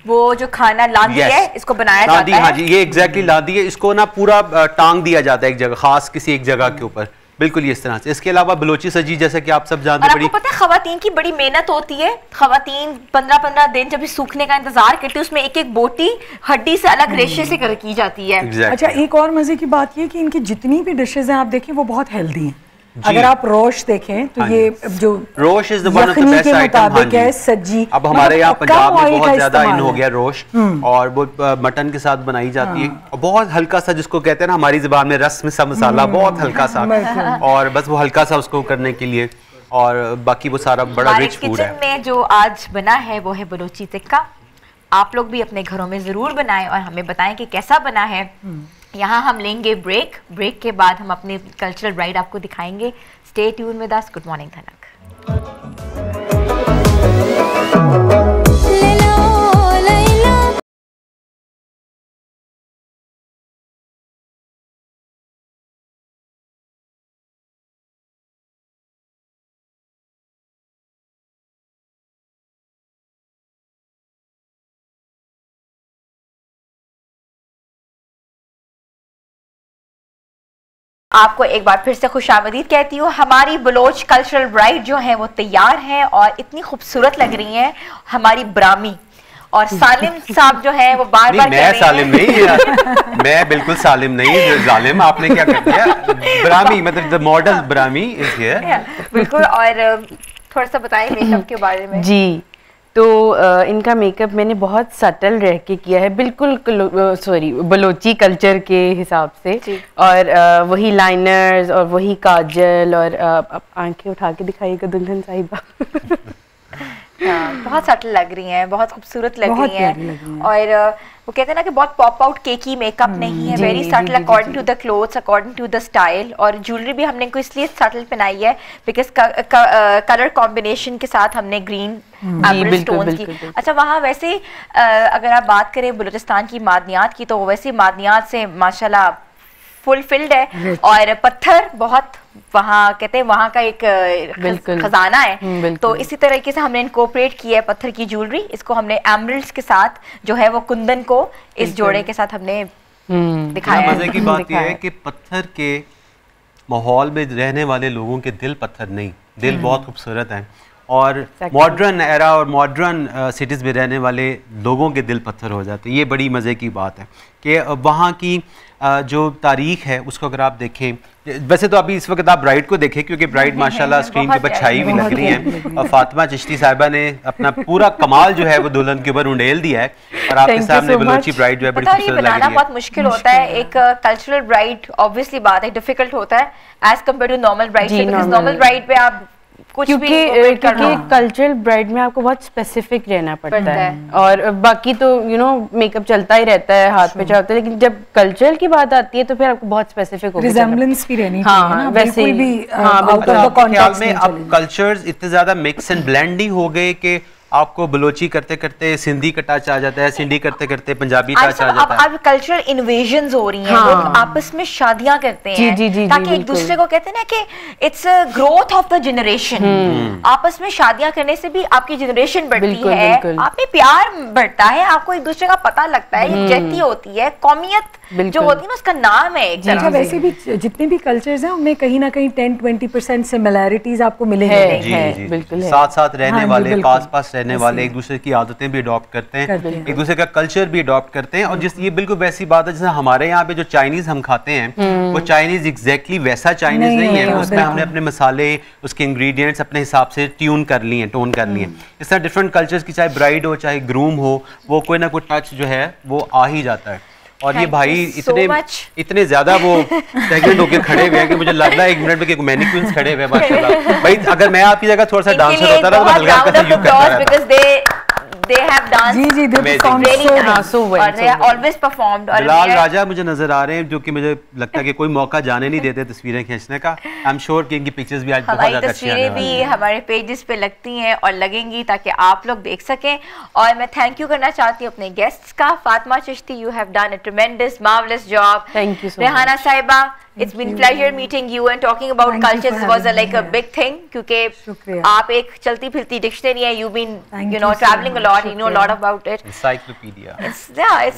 वो जो खाना लादी है इसको बनाया जाता है। हाँ जी, ये एग्जैक्टली लादी है, इसको ना पूरा टांग दिया जाता है एक जगह, खास किसी एक जगह के ऊपर, बिल्कुल इस तरह से। इसके अलावा बलोची सजी, जैसा कि आप सब जानते हैं, आपको पता है खवातीन की बड़ी मेहनत होती है। खवातीन 15-15 दिन जब सूखने का इंतजार करती है, उसमें एक एक बोटी हड्डी से अलग रेशे से की जाती है। अच्छा, एक और मजे की बात ये कि इनकी जितनी भी डिशेज हैं आप देखें वो बहुत हेल्दी हैं। अगर आप रोश देखें तो ये जो Rosh is the one of the best item है, सज्जी। अब हमारे यहाँ पंजाब में बहुत ज्यादा इन हो गया रोश, और वो मटन के साथ बनाई जाती है, और बहुत हल्का सा, जिसको कहते हैं ना हमारी जुबान में रस में सा मसाला, बहुत हल्का सा, और बस वो हल्का सा उसको करने के लिए, और बाकी वो सारा बड़ा रिच फूड है। किचन में जो आज बना है वो है बलोची टिक्का। आप लोग भी अपने घरों में जरूर बनाएं और हमें बताएं कि कैसा बना है। यहाँ हम लेंगे ब्रेक के बाद हम अपने कल्चरल राइड आपको दिखाएंगे। Stay tune with us. Good morning धनक। आपको एक बार फिर से खुशामदीद कहती हूँ। हमारी बलोच कल्चरल राइड जो है वो तैयार है और इतनी खूबसूरत लग रही हैं हमारी ब्रामी, और सालिम साहब जो है वो बार बार मैं सालिम नहीं, मैं बिल्कुल सालिम नहीं, जालिम आपने क्या कर दिया। ब्राह्मी मतलब the model Brahmi is here. बिल्कुल। और थोड़ा सा बताएं मेकअप के बारे में। जी, तो इनका मेकअप मैंने बहुत सटल रह के किया है, बिल्कुल बलोची कल्चर के हिसाब से। और वही लाइनर्स और वही काजल और आंखें उठा के दिखाइएगा दुल्हन साहिबा। बहुत सटल लग रही हैं, बहुत खूबसूरत लग रही हैं। और वो कहते हैं ना कि बहुत पॉप आउट केकी मेकअप नहीं है, very subtle according to the clothes, according to the style. और ज्वेलरी भी हमने इनको इसलिए सटल पहनाई है बिकॉज कलर कॉम्बिनेशन के साथ हमने ग्रीन स्टोन्स की। अच्छा, वहाँ वैसे अगर आप बात करें बलूचिस्तान की मादनियात की, तो वैसे मादनियात से माशाल्लाह फुलफिल्ड है। और पत्थर बहुत, वहाँ कहते हैं वहाँ का एक खजाना है। तो इसी तरीके से हमने इनकॉर्पोरेट किया है पत्थर की ज्वेलरी। इसको हमने एमरल्ड्स के साथ जो है वो कुंदन को इस जोड़े के साथ हमने दिखाया है। मजे की बात यह है कि पत्थर के माहौल में रहने वाले लोगों के दिल पत्थर नहीं, दिल बहुत खूबसूरत है। और मॉडर्न एरा और मॉडर्न सिटीज़ में रहने वाले लोगों के दिल पत्थर हो जाते हैं। ये बड़ी मज़े की बात है कि वहाँ की जो तारीख है उसको अगर आप देखें, वैसे तो अभी इस वक्त आप ब्राइड को देखें क्योंकि ब्राइड माशाल्लाह स्क्रीन के ऊपर छाई हुई लग रही है। और फातिमा चिश्ती साहिबा ने अपना पूरा कमाल जो है वो दुल्हन के ऊपर उंडेल दिया है। और आपके सामने बलोची ब्राइड जो है बड़ी खूबसूरत लग रही है। बहुत मुश्किल होता है एक कल्चरल ब्राइड, ऑब्वियसली बात है, डिफिकल्ट होता है as compare to normal bride. Normal bride पे आप क्योंकि कल्चरल ब्राइड में आपको बहुत स्पेसिफिक रहना पड़ता है। और बाकी तो मेकअप चलता ही रहता है, हाथ पे चलता है, लेकिन जब कल्चरल की बात आती है तो फिर आपको बहुत स्पेसिफिक होगा, रिजेम्बलेंस भी रहनी चाहिए ना, वैसे भी आउट ऑफ द कॉन्टेक्स्ट में। अब कल्चर्स इतने ज्यादा मिक्स एंड ब्लेंड ही हो गए कि आपको बलोची करते करते सिंधी का टच आ जाता है, सिंधी करते करते पंजाबी टच आ जाता है। अब कल्चरल इन्वेजन्स हो रही हैं, लोग आपस में शादियां करते हैं ताकि एक दूसरे को, कहते हैं ना कि it's growth of the generation. आपस में शादियां करने से भी आपकी जनरेशन बढ़ती है, आप में प्यार बढ़ता है, आपको एक दूसरे का पता लगता है, यकजहती होती है, कौमियत जो होती है ना उसका नाम है एक तरह। वैसे भी जितने भी कल्चर्स हैं उनमें कहीं ना कहीं 10-20% सिमिलैरिटीज आपको मिलेंगे। बिल्कुल साथ साथ रहने वाले, पास पास रहने वाले, एक दूसरे की आदतें भी अडॉप्ट करते हैं, एक दूसरे का कल्चर भी अडॉप्ट करते हैं। और जिस ये बिल्कुल वैसी बात है जैसे हमारे यहाँ पे जो चाइनीज हम खाते हैं वो चाइनीज एग्जैक्टली वैसा चाइनीज नहीं है। उसमें हमने अपने मसाले, उसके इंग्रेडिएंट्स अपने हिसाब से ट्यून कर लिए, टोन कर लिए। इस तरह डिफरेंट कल्चर्स की, चाहे ब्राइड हो चाहे ग्रूम हो, वो कोई ना कोई टच जो है वो आ ही जाता है। और ये भाई इतने ज्यादा वो प्रेग्नेंट होकर खड़े हुए हैं कि मुझे लग रहा है 1 मिनट में कि मैनिक्विन्स खड़े हुए हैं माशाल्लाह। भाई अगर मैं आपकी जगह थोड़ा सा डांसर होता ना तो हल्का हल्का सा यूं करता। They have danced they performed really nice. और they have always performed. और बिलाल राजा मुझे नजर आ रहे हैं जो कि मुझे लगता है कि कोई मौका जाने नहीं देते तस्वीरें खींचने का। आई एम श्योर कि इनकी पिक्चर्स भी आज बहुत ज्यादा अच्छी आने वाली हैं। तस्वीरें भी हमारे पेजेस पे लगती हैं और लगेंगी ताकि आप लोग देख सकें। और मैं थैंक यू करना चाहती हूँ अपने गेस्ट्स का। Fatima Chishti, you have done a ट्रेमेंडस marvellous job. Thank you so much. Rehana साहिबा, it's been pleasure meeting you and talking about cultures was like a big thing क्योंकि आप एक चलती फिरती डिक्शनरी है, you've been traveling a lot, you know a lot about it. Encyclopedia. It's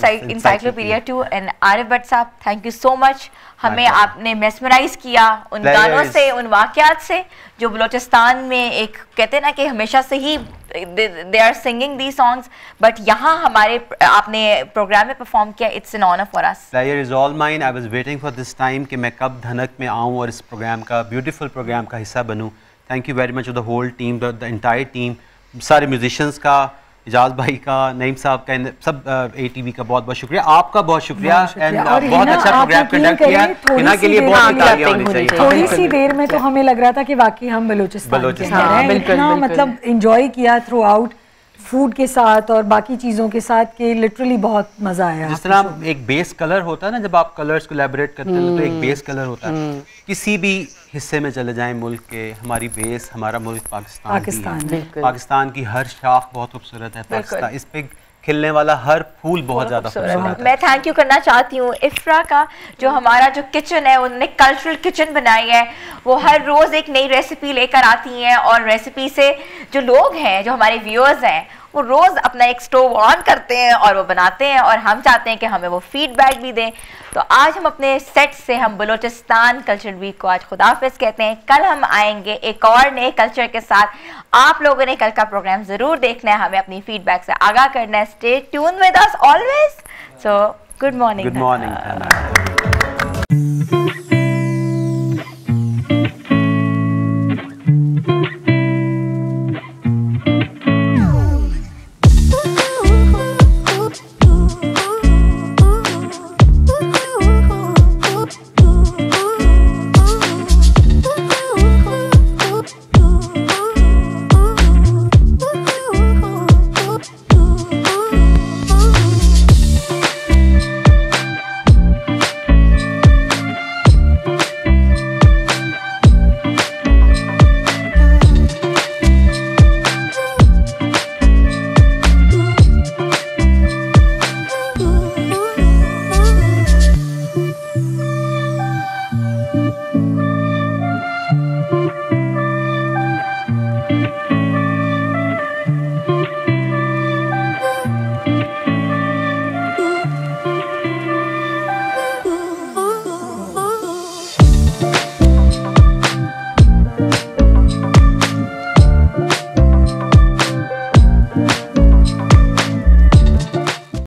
like encyclopedia too. And Arif Bhatt साहब, thank you so much. हमें आपने mesmerise किया उन गानों से, उन वाक़यात से जो बलोचिस्तान में एक कहते हैं ना कि हमेशा से ही they are singing these songs, but यहाँ हमारे आपने प्रोग्राम में परफॉर्म किया. It's an honor for us. Pleasure is all mine. I was waiting for this time कि मैं कब धनक में आऊँ और इस प्रोग्राम का, ब्यूटीफुल प्रोग्राम का हिस्सा बनूँ. Thank you very much to the whole team, the entire team, सारे म्यूजिशियंस का, इजाज भाई का, नईम साहब का, सब ATV का बहुत बहुत शुक्रिया. आपका बहुत शुक्रिया एंड बहुत अच्छा प्रोग्राम कंडक्ट किया. हिना के लिए बहुत तालियां होनी चाहिए. थोड़ी सी देर में तो हमें लग रहा था कि वाकई हम बलूचिस्तान के हैं. इतना मतलब एंजॉय किया थ्रू आउट, फूड के साथ और बाकी चीज़ों के साथ, कि लिटरली बहुत मज़ा आया. जिस तरह एक बेस कलर होता है ना, जब आप कलर्स को कोलैबोरेट करते हैं तो एक बेस कलर होता है. किसी भी हिस्से में चले जाएं मुल्क के, हमारी बेस, हमारा मुल्क पाकिस्तान की हर शाख बहुत खूबसूरत है. पाकिस्तान, इस पे खिलने वाला हर फूल बहुत ज़्यादा खूबसूरत है. मैं थैंक यू करना चाहती हूँ इफ्रा का, जो हमारा जो किचन है, उन्होंने कल्चरल किचन बनाई है. वो हर रोज़ एक नई रेसिपी लेकर आती हैं और रेसिपी से जो लोग हैं, जो हमारे व्यूअर्स हैं, वो रोज़ अपना एक स्टोव ऑन करते हैं और वो बनाते हैं, और हम चाहते हैं कि हमें वो फीडबैक भी दें। तो आज हम अपने सेट से हम बलूचिस्तान कल्चर वीक को आज खुदाफिज कहते हैं। कल हम आएंगे एक और नए कल्चर के साथ। आप लोगों ने कल का प्रोग्राम ज़रूर देखना है, हमें अपनी फीडबैक से आगाह करना है। Stay tune with us always. So good morning. Good morning.